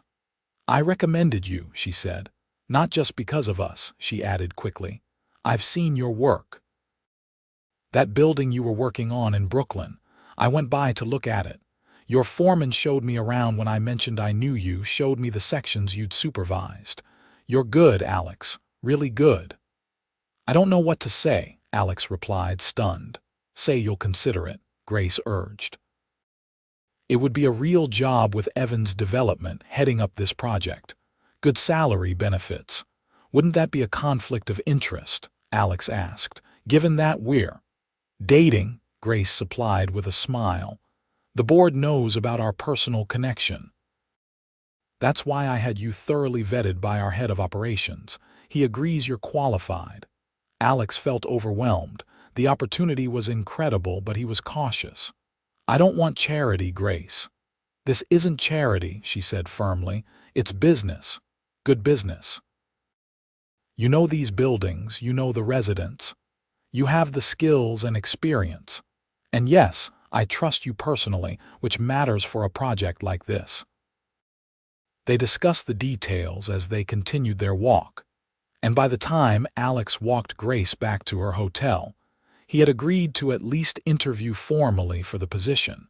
S1: I recommended you, she said. Not just because of us, she added quickly. I've seen your work. That building you were working on in Brooklyn, I went by to look at it. Your foreman showed me around when I mentioned I knew you, showed me the sections you'd supervised. You're good, Alex. Really good. I don't know what to say, Alex replied, stunned. Say you'll consider it, Grace urged. It would be a real job with Evan's development heading up this project. Good salary, benefits. Wouldn't that be a conflict of interest? Alex asked. Given that we're dating, Grace supplied with a smile. The board knows about our personal connection. That's why I had you thoroughly vetted by our head of operations. He agrees you're qualified. Alex felt overwhelmed. The opportunity was incredible, but he was cautious. I don't want charity, Grace. This isn't charity, she said firmly. It's business. Good business. You know these buildings, you know the residents. You have the skills and experience. And yes, I trust you personally, which matters for a project like this. They discussed the details as they continued their walk. And by the time Alex walked Grace back to her hotel, he had agreed to at least interview formally for the position.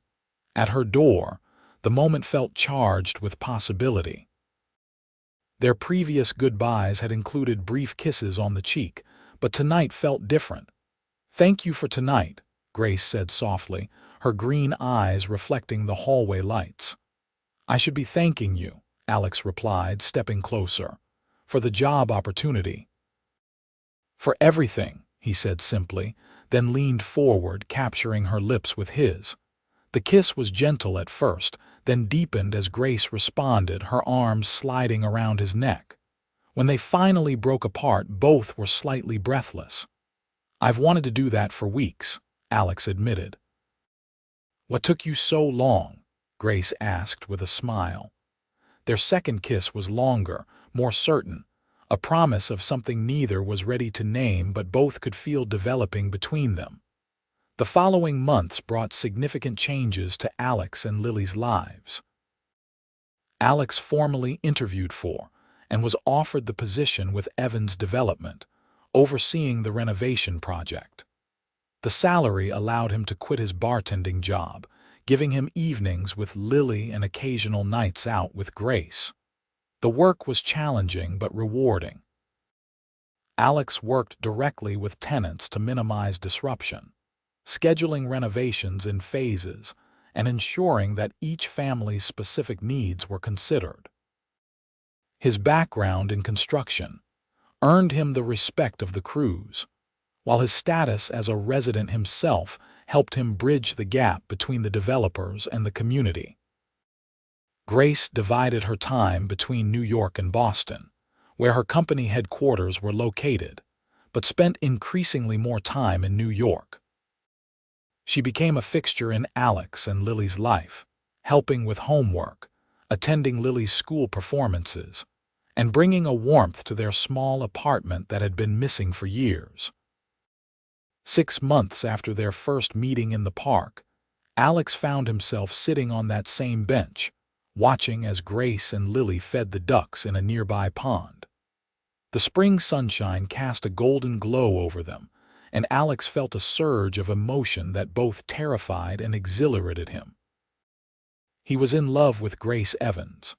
S1: At her door, the moment felt charged with possibility. Their previous goodbyes had included brief kisses on the cheek, but tonight felt different. "Thank you for tonight," Grace said softly, her green eyes reflecting the hallway lights. "I should be thanking you," Alex replied, stepping closer. "For the job opportunity." "For everything," he said simply, then leaned forward, capturing her lips with his. The kiss was gentle at first, then deepened as Grace responded, her arms sliding around his neck. When they finally broke apart, both were slightly breathless. "I've wanted to do that for weeks," Alex admitted. "What took you so long?" Grace asked with a smile. Their second kiss was longer, more certain, a promise of something neither was ready to name but both could feel developing between them. The following months brought significant changes to Alex and Lily's lives. Alex formally interviewed for and was offered the position with Evan's development, overseeing the renovation project. The salary allowed him to quit his bartending job, giving him evenings with Lily and occasional nights out with Grace. The work was challenging but rewarding. Alex worked directly with tenants to minimize disruption, scheduling renovations in phases and ensuring that each family's specific needs were considered. His background in construction earned him the respect of the crews, while his status as a resident himself helped him bridge the gap between the developers and the community. Grace divided her time between New York and Boston, where her company headquarters were located, but spent increasingly more time in New York. She became a fixture in Alex and Lily's life, helping with homework, attending Lily's school performances, and bringing a warmth to their small apartment that had been missing for years. 6 months after their first meeting in the park, Alex found himself sitting on that same bench, watching as Grace and Lily fed the ducks in a nearby pond. The spring sunshine cast a golden glow over them, and Alex felt a surge of emotion that both terrified and exhilarated him. He was in love with Grace Evans,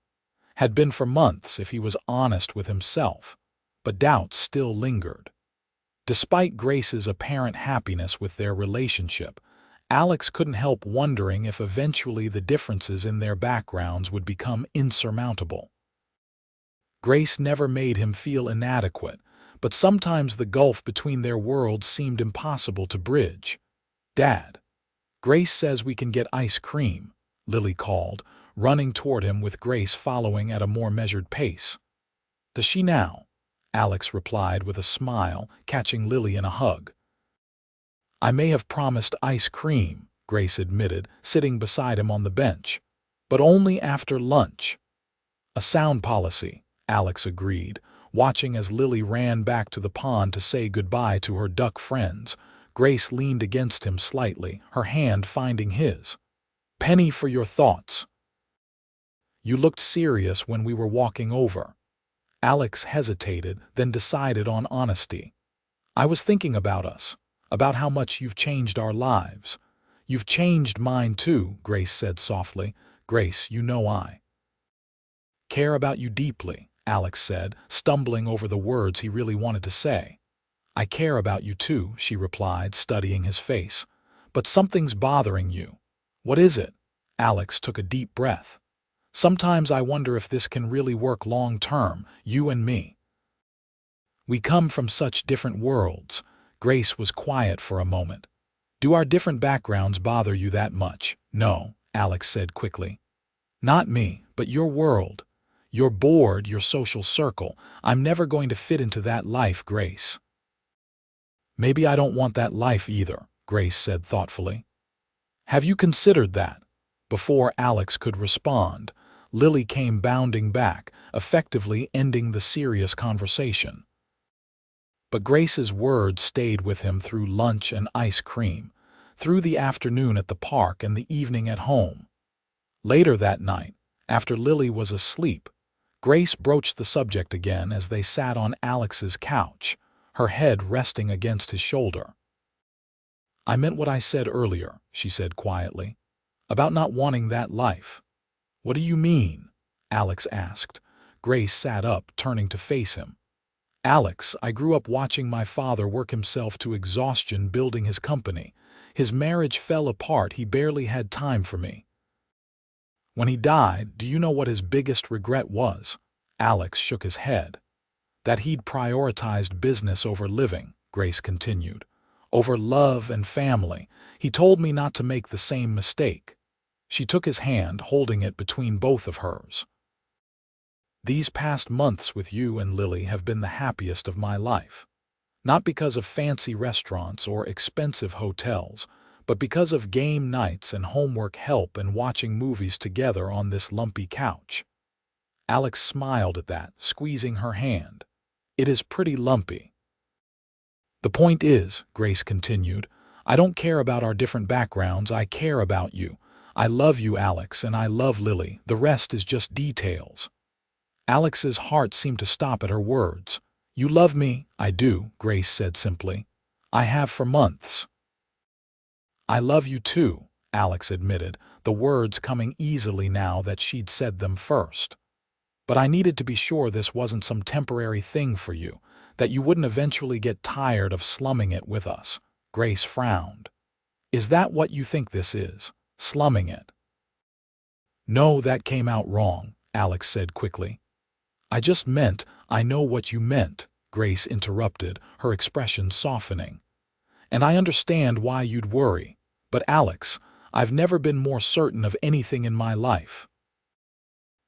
S1: had been for months if he was honest with himself, but doubts still lingered. Despite Grace's apparent happiness with their relationship, Alex couldn't help wondering if eventually the differences in their backgrounds would become insurmountable. Grace never made him feel inadequate, but sometimes the gulf between their worlds seemed impossible to bridge. "Dad, Grace says we can get ice cream," Lily called, running toward him with Grace following at a more measured pace. "Does she now?" Alex replied with a smile, catching Lily in a hug. "I may have promised ice cream," Grace admitted, sitting beside him on the bench, "but only after lunch." "A sound policy," Alex agreed, watching as Lily ran back to the pond to say goodbye to her duck friends. Grace leaned against him slightly, her hand finding his. "Penny for your thoughts. You looked serious when we were walking over." Alex hesitated, then decided on honesty. "I was thinking about us, about how much you've changed our lives." "You've changed mine too," Grace said softly. "Grace, you know I care about you deeply," Alex said, stumbling over the words he really wanted to say. "I care about you too," she replied, studying his face. But something's bothering you. What is it? Alex took a deep breath. Sometimes I wonder if this can really work long term, you and me. We come from such different worlds. Grace was quiet for a moment. Do our different backgrounds bother you that much? No, Alex said quickly. Not me, but your world. Your board, your social circle. I'm never going to fit into that life, Grace. Maybe I don't want that life either, Grace said thoughtfully. Have you considered that? Before Alex could respond, Lily came bounding back, effectively ending the serious conversation. But Grace's words stayed with him through lunch and ice cream, through the afternoon at the park and the evening at home. Later that night, after Lily was asleep, Grace broached the subject again as they sat on Alex's couch, her head resting against his shoulder. I meant what I said earlier, she said quietly, about not wanting that life. What do you mean? Alex asked. Grace sat up, turning to face him. Alex, I grew up watching my father work himself to exhaustion building his company. His marriage fell apart, he barely had time for me. When he died, do you know what his biggest regret was? Alex shook his head. That he'd prioritized business over living, Grace continued. Over love and family. He told me not to make the same mistake. She took his hand, holding it between both of hers. These past months with you and Lily have been the happiest of my life. Not because of fancy restaurants or expensive hotels, but because of game nights and homework help and watching movies together on this lumpy couch. Alex smiled at that, squeezing her hand. It is pretty lumpy. The point is, Grace continued, I don't care about our different backgrounds, I care about you. I love you, Alex, and I love Lily. The rest is just details. Alex's heart seemed to stop at her words. You love me? I do, Grace said simply. I have for months. I love you too, Alex admitted, the words coming easily now that she'd said them first. But I needed to be sure this wasn't some temporary thing for you, that you wouldn't eventually get tired of slumming it with us. Grace frowned. Is that what you think this is? Slumming it? No, that came out wrong, Alex said quickly. I just meant, I know what you meant, Grace interrupted, her expression softening. And I understand why you'd worry. But Alex, I've never been more certain of anything in my life.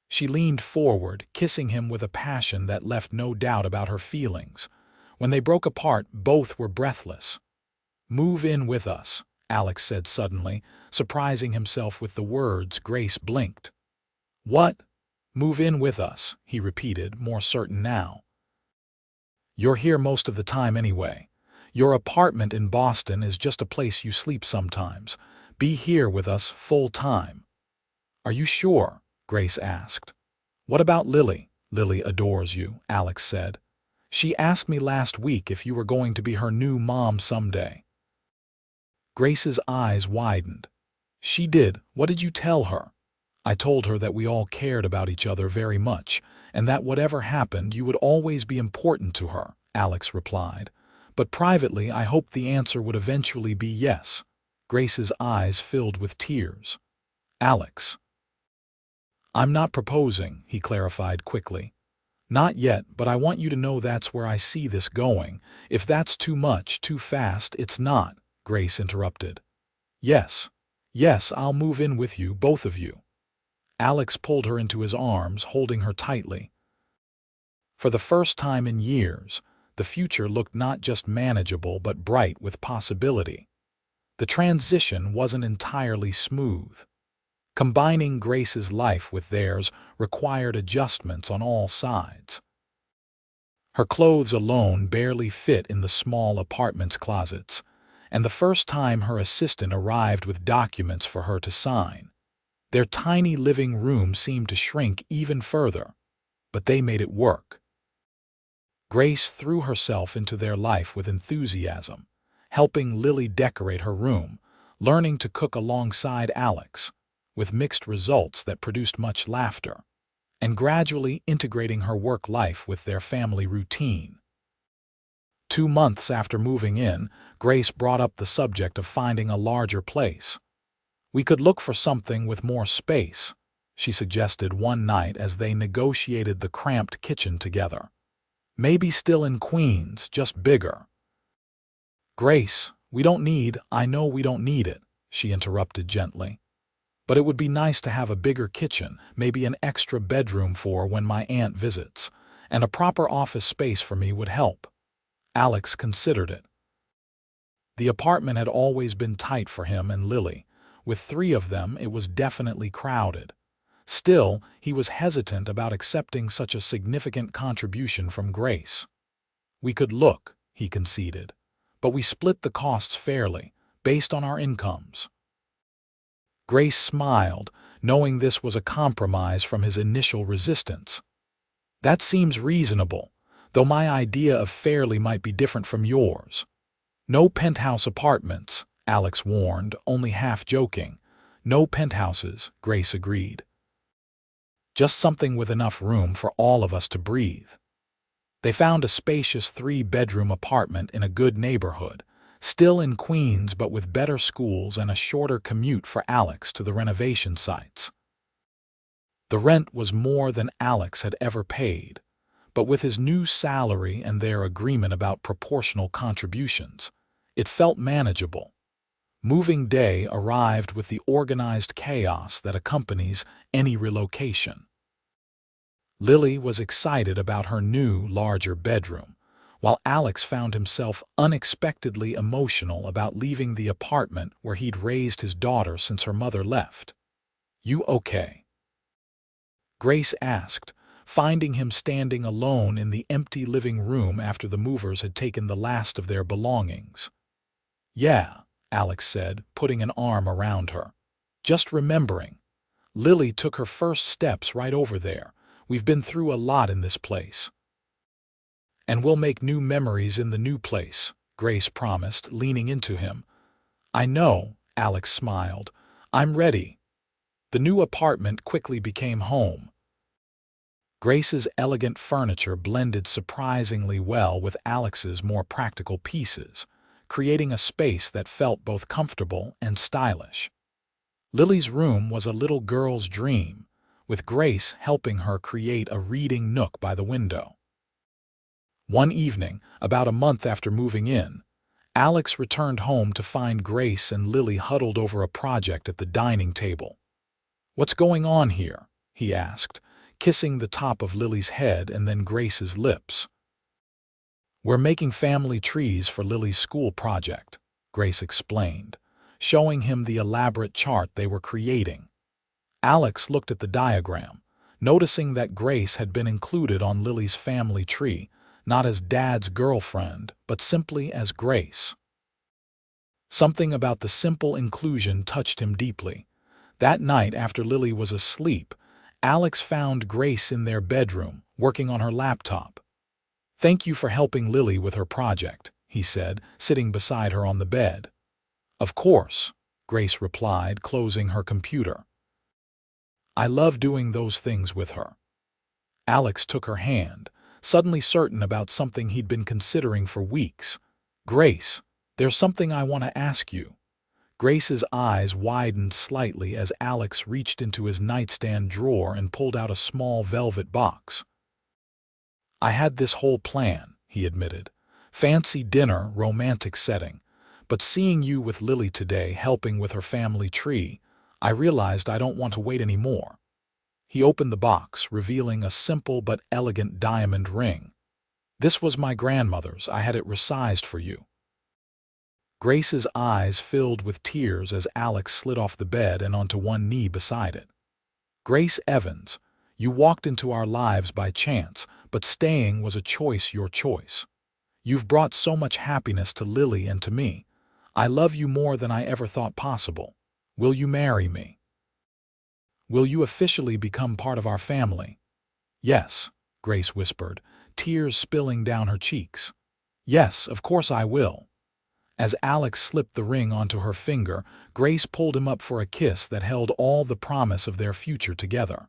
S1: She leaned forward, kissing him with a passion that left no doubt about her feelings. When they broke apart, both were breathless. Move in with us, Alex said suddenly, surprising himself with the words. Grace blinked. What? Move in with us, he repeated, more certain now. You're here most of the time anyway. Your apartment in Boston is just a place you sleep sometimes. Be here with us full time. Are you sure? Grace asked. What about Lily? Lily adores you, Alex said. She asked me last week if you were going to be her new mom someday. Grace's eyes widened. She did. What did you tell her? I told her that we all cared about each other very much, and that whatever happened, you would always be important to her, Alex replied. But privately, I hoped the answer would eventually be yes. Grace's eyes filled with tears. Alex. I'm not proposing, he clarified quickly. Not yet, but I want you to know that's where I see this going. If that's too much, too fast, it's not, Grace interrupted. Yes, I'll move in with you, both of you. Alex pulled her into his arms, holding her tightly. For the first time in years, the future looked not just manageable but bright with possibility. The transition wasn't entirely smooth. Combining Grace's life with theirs required adjustments on all sides. Her clothes alone barely fit in the small apartment's closets, and the first time her assistant arrived with documents for her to sign, their tiny living room seemed to shrink even further, but they made it work. Grace threw herself into their life with enthusiasm, helping Lily decorate her room, learning to cook alongside Alex, with mixed results that produced much laughter, and gradually integrating her work life with their family routine. 2 months after moving in, Grace brought up the subject of finding a larger place. "We could look for something with more space," she suggested one night as they negotiated the cramped kitchen together. "Maybe still in Queens, just bigger." "Grace, I know we don't need it," she interrupted gently. "But it would be nice to have a bigger kitchen, maybe an extra bedroom for when my aunt visits, and a proper office space for me would help." Alex considered it. The apartment had always been tight for him and Lily. With 3 of them, it was definitely crowded. Still, he was hesitant about accepting such a significant contribution from Grace. "We could look," he conceded, "but we split the costs fairly, based on our incomes." Grace smiled, knowing this was a compromise from his initial resistance. "That seems reasonable, though my idea of fairly might be different from yours." "No penthouse apartments," Alex warned, only half joking. "No penthouses," Grace agreed. "Just something with enough room for all of us to breathe." They found a spacious 3-bedroom apartment in a good neighborhood, still in Queens but with better schools and a shorter commute for Alex to the renovation sites. The rent was more than Alex had ever paid, but with his new salary and their agreement about proportional contributions, it felt manageable. Moving day arrived with the organized chaos that accompanies any relocation. Lily was excited about her new, larger bedroom, while Alex found himself unexpectedly emotional about leaving the apartment where he'd raised his daughter since her mother left. "You okay?" Grace asked, finding him standing alone in the empty living room after the movers had taken the last of their belongings. "Yeah," Alex said, putting an arm around her. "Just remembering. Lily took her first steps right over there. We've been through a lot in this place." "And we'll make new memories in the new place," Grace promised, leaning into him. "I know," Alex smiled. "I'm ready." The new apartment quickly became home. Grace's elegant furniture blended surprisingly well with Alex's more practical pieces, creating a space that felt both comfortable and stylish. Lily's room was a little girl's dream, with Grace helping her create a reading nook by the window. One evening, about a month after moving in, Alex returned home to find Grace and Lily huddled over a project at the dining table. "What's going on here?" he asked, kissing the top of Lily's head and then Grace's lips. "We're making family trees for Lily's school project," Grace explained, showing him the elaborate chart they were creating. Alex looked at the diagram, noticing that Grace had been included on Lily's family tree, not as Dad's girlfriend, but simply as Grace. Something about the simple inclusion touched him deeply. That night, after Lily was asleep, Alex found Grace in their bedroom, working on her laptop. "Thank you for helping Lily with her project," he said, sitting beside her on the bed. "Of course," Grace replied, closing her computer. "I love doing those things with her." Alex took her hand, suddenly certain about something he'd been considering for weeks. "Grace, there's something I want to ask you." Grace's eyes widened slightly as Alex reached into his nightstand drawer and pulled out a small velvet box. "I had this whole plan," he admitted. "Fancy dinner, romantic setting. But seeing you with Lily today helping with her family tree, I realized I don't want to wait anymore." He opened the box, revealing a simple but elegant diamond ring. "This was my grandmother's. I had it resized for you." Grace's eyes filled with tears as Alex slid off the bed and onto one knee beside it. "Grace Evans, you walked into our lives by chance, but staying was a choice, your choice. You've brought so much happiness to Lily and to me. I love you more than I ever thought possible. Will you marry me? Will you officially become part of our family?" "Yes," Grace whispered, tears spilling down her cheeks. "Yes, of course I will." As Alex slipped the ring onto her finger, Grace pulled him up for a kiss that held all the promise of their future together.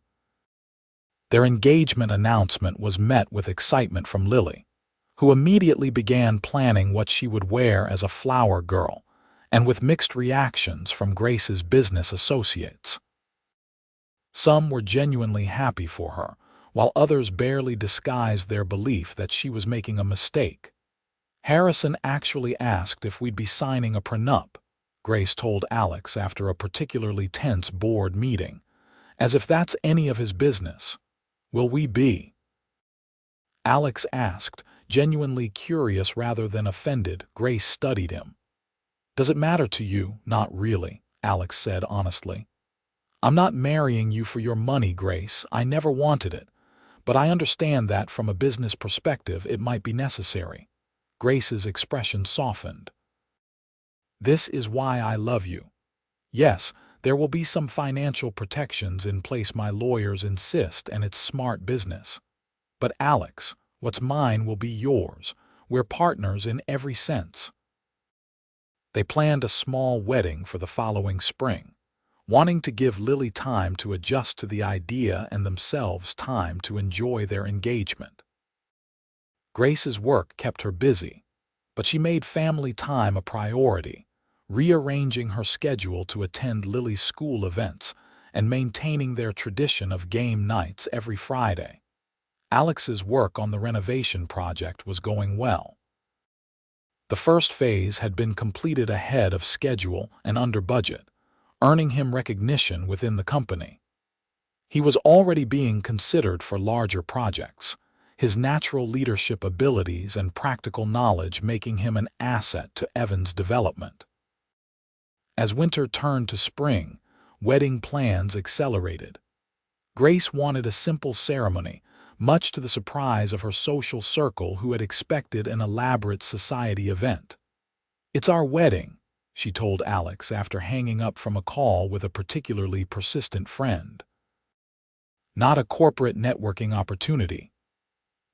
S1: Their engagement announcement was met with excitement from Lily. who immediately began planning what she would wear as a flower girl, and with mixed reactions from Grace's business associates. Some were genuinely happy for her, while others barely disguised their belief that she was making a mistake. Harrison actually asked if we'd be signing a prenup, Grace told Alex after a particularly tense board meeting, as if that's any of his business. Will we be? Alex asked, genuinely curious rather than offended. Grace studied him. Does it matter to you? Not really, Alex said honestly. I'm not marrying you for your money, Grace. I never wanted it. But I understand that from a business perspective it might be necessary. Grace's expression softened. This is why I love you. Yes, there will be some financial protections in place, my lawyers insist, and it's smart business. But Alex, what's mine will be yours. We're partners in every sense. They planned a small wedding for the following spring, wanting to give Lily time to adjust to the idea and themselves time to enjoy their engagement. Grace's work kept her busy, but she made family time a priority, rearranging her schedule to attend Lily's school events and maintaining their tradition of game nights every Friday. Alex's work on the renovation project was going well. The first phase had been completed ahead of schedule and under budget, earning him recognition within the company. He was already being considered for larger projects, his natural leadership abilities and practical knowledge making him an asset to Evan's development. As winter turned to spring, wedding plans accelerated. Grace wanted a simple ceremony, much to the surprise of her social circle who had expected an elaborate society event. It's our wedding, she told Alex after hanging up from a call with a particularly persistent friend. Not a corporate networking opportunity.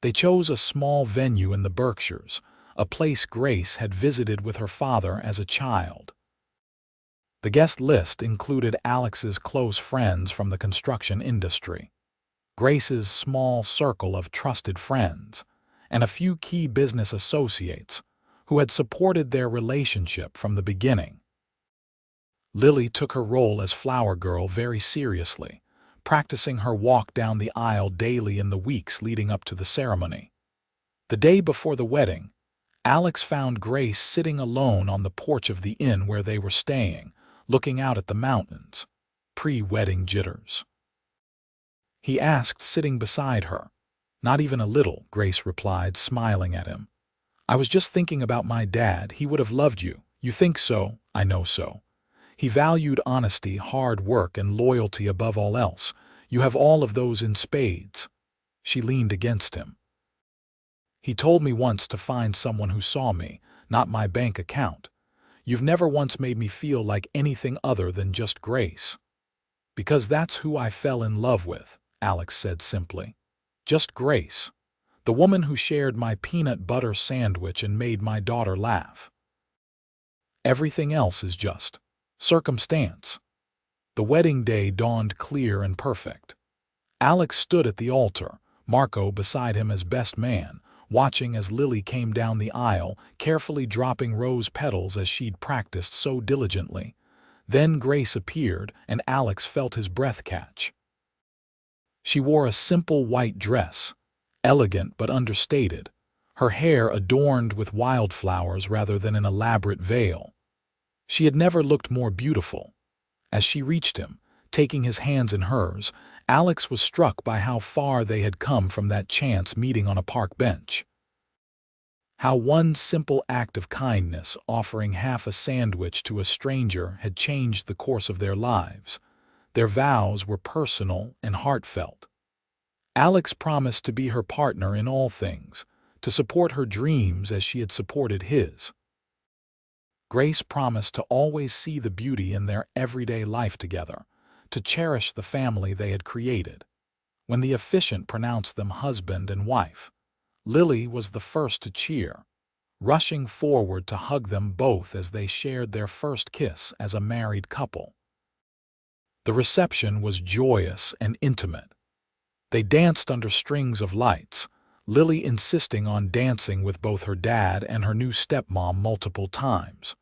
S1: They chose a small venue in the Berkshires, a place Grace had visited with her father as a child. The guest list included Alex's close friends from the construction industry, Grace's small circle of trusted friends, and a few key business associates who had supported their relationship from the beginning. Lily took her role as flower girl very seriously, practicing her walk down the aisle daily in the weeks leading up to the ceremony. The day before the wedding, Alex found Grace sitting alone on the porch of the inn where they were staying, looking out at the mountains. Pre-wedding jitters. He asked, sitting beside her. Not even a little, Grace replied, smiling at him. I was just thinking about my dad. He would have loved you. You think so? I know so. He valued honesty, hard work, and loyalty above all else. You have all of those in spades. She leaned against him. He told me once to find someone who saw me, not my bank account. You've never once made me feel like anything other than just Grace. Because that's who I fell in love with, Alex said simply. Just Grace. The woman who shared my peanut butter sandwich and made my daughter laugh. Everything else is just circumstance. The wedding day dawned clear and perfect. Alex stood at the altar, Marco beside him as best man, watching as Lily came down the aisle, carefully dropping rose petals as she'd practiced so diligently. Then Grace appeared, and Alex felt his breath catch. She wore a simple white dress, elegant but understated, her hair adorned with wildflowers rather than an elaborate veil. She had never looked more beautiful. As she reached him, taking his hands in hers, Alex was struck by how far they had come from that chance meeting on a park bench. How one simple act of kindness, offering half a sandwich to a stranger, had changed the course of their lives. Their vows were personal and heartfelt. Alex promised to be her partner in all things, to support her dreams as she had supported his. Grace promised to always see the beauty in their everyday life together, to cherish the family they had created. When the officiant pronounced them husband and wife, Lily was the first to cheer, rushing forward to hug them both as they shared their first kiss as a married couple. The reception was joyous and intimate. They danced under strings of lights, Lily insisting on dancing with both her dad and her new stepmom multiple times.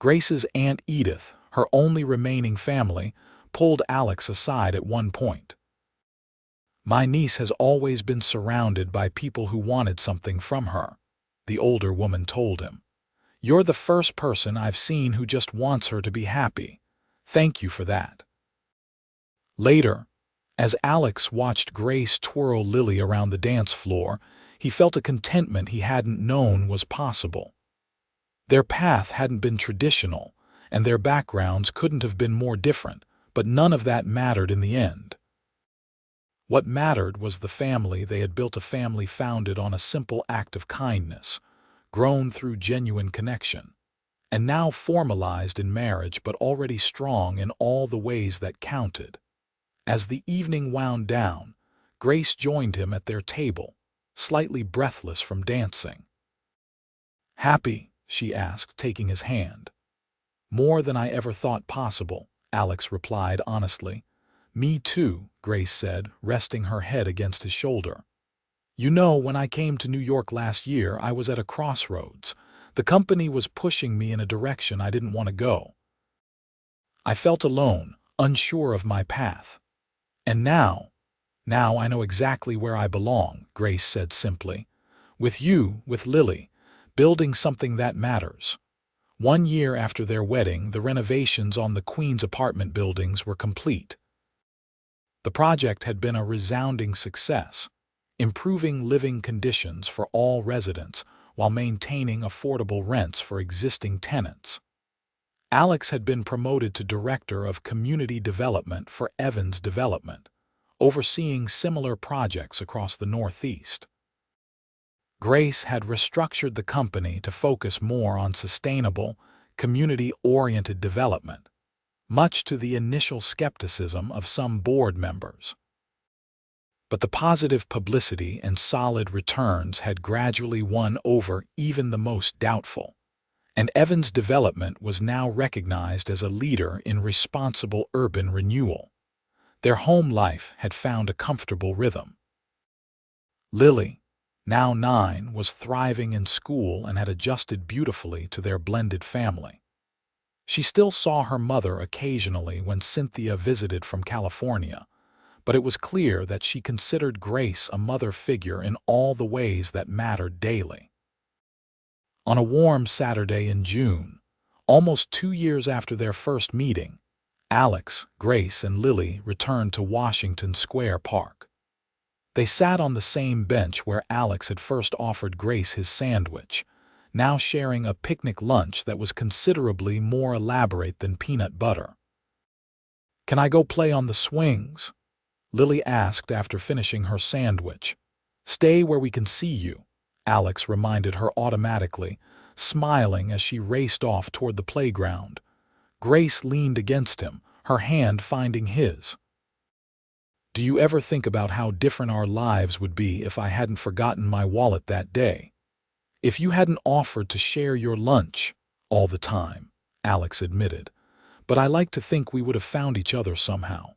S1: Grace's Aunt Edith, her only remaining family, pulled Alex aside at one point. "My niece has always been surrounded by people who wanted something from her," the older woman told him. "You're the first person I've seen who just wants her to be happy. Thank you for that." Later, as Alex watched Grace twirl Lily around the dance floor, he felt a contentment he hadn't known was possible. Their path hadn't been traditional, and their backgrounds couldn't have been more different, but none of that mattered in the end. What mattered was the family they had built, a family founded on a simple act of kindness, grown through genuine connection, and now formalized in marriage but already strong in all the ways that counted. As the evening wound down, Grace joined him at their table, slightly breathless from dancing. "Happy?" she asked, taking his hand. "More than I ever thought possible," Alex replied honestly. "Me too," Grace said, resting her head against his shoulder. "You know, when I came to New York last year, I was at a crossroads. The company was pushing me in a direction I didn't want to go. I felt alone, unsure of my path. And now I know exactly where I belong," Grace said simply. "With you, with Lily, building something that matters." 1 year after their wedding, the renovations on the Queen's apartment buildings were complete. The project had been a resounding success, improving living conditions for all residents while maintaining affordable rents for existing tenants. Alex had been promoted to Director of Community Development for Evans Development, overseeing similar projects across the Northeast. Grace had restructured the company to focus more on sustainable, community-oriented development, much to the initial skepticism of some board members. But the positive publicity and solid returns had gradually won over even the most doubtful, and Evans Development was now recognized as a leader in responsible urban renewal. Their home life had found a comfortable rhythm. Lily, now 9, was thriving in school and had adjusted beautifully to their blended family. She still saw her mother occasionally when Cynthia visited from California, but it was clear that she considered Grace a mother figure in all the ways that mattered daily. On a warm Saturday in June, almost 2 years after their first meeting, Alex, Grace, and Lily returned to Washington Square Park. They sat on the same bench where Alex had first offered Grace his sandwich, now sharing a picnic lunch that was considerably more elaborate than peanut butter. "Can I go play on the swings?" Lily asked after finishing her sandwich. "Stay where we can see you," Alex reminded her automatically, smiling as she raced off toward the playground. Grace leaned against him, her hand finding his. "Do you ever think about how different our lives would be if I hadn't forgotten my wallet that day? If you hadn't offered to share your lunch all the time," Alex admitted. "But I like to think we would have found each other somehow."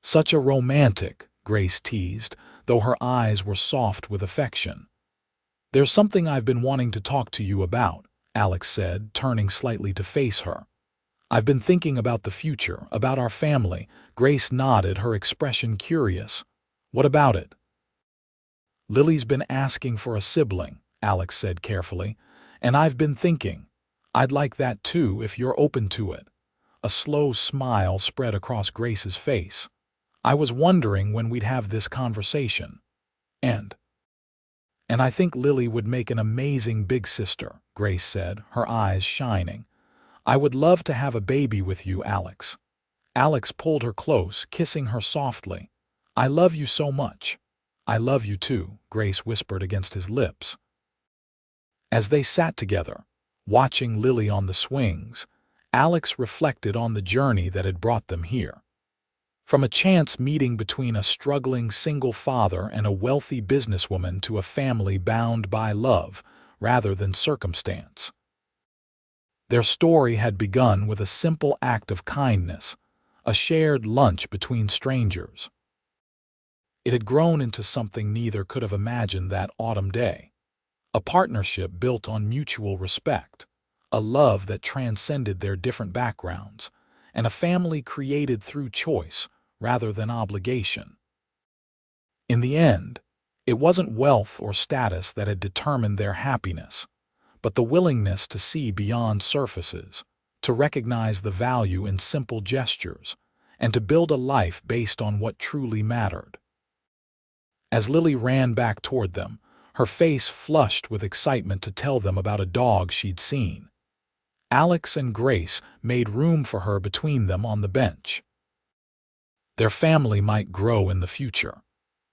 S1: "Such a romantic," Grace teased, though her eyes were soft with affection. "There's something I've been wanting to talk to you about," Alex said, turning slightly to face her. "I've been thinking about the future, about our family." Grace nodded, her expression curious. "What about it?" "Lily's been asking for a sibling," Alex said carefully, "and I've been thinking, I'd like that too if you're open to it." A slow smile spread across Grace's face. "I was wondering when we'd have this conversation. And I think Lily would make an amazing big sister," Grace said, her eyes shining. "I would love to have a baby with you, Alex." Alex pulled her close, kissing her softly. "I love you so much." "I love you too," Grace whispered against his lips. As they sat together, watching Lily on the swings, Alex reflected on the journey that had brought them here. From a chance meeting between a struggling single father and a wealthy businesswoman to a family bound by love rather than circumstance. Their story had begun with a simple act of kindness, a shared lunch between strangers. It had grown into something neither could have imagined that autumn day. A partnership built on mutual respect, a love that transcended their different backgrounds, and a family created through choice rather than obligation. In the end, it wasn't wealth or status that had determined their happiness, but the willingness to see beyond surfaces, to recognize the value in simple gestures, and to build a life based on what truly mattered. As Lily ran back toward them, her face flushed with excitement to tell them about a dog she'd seen, Alex and Grace made room for her between them on the bench. Their family might grow in the future,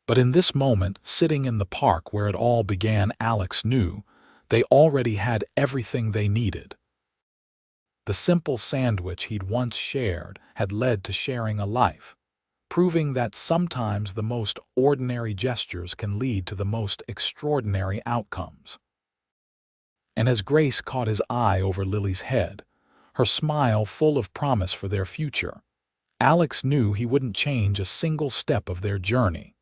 S1: but in this moment, sitting in the park where it all began, Alex knew they already had everything they needed. The simple sandwich he'd once shared had led to sharing a life, proving that sometimes the most ordinary gestures can lead to the most extraordinary outcomes. And as Grace caught his eye over Lily's head, her smile full of promise for their future, Alex knew he wouldn't change a single step of their journey.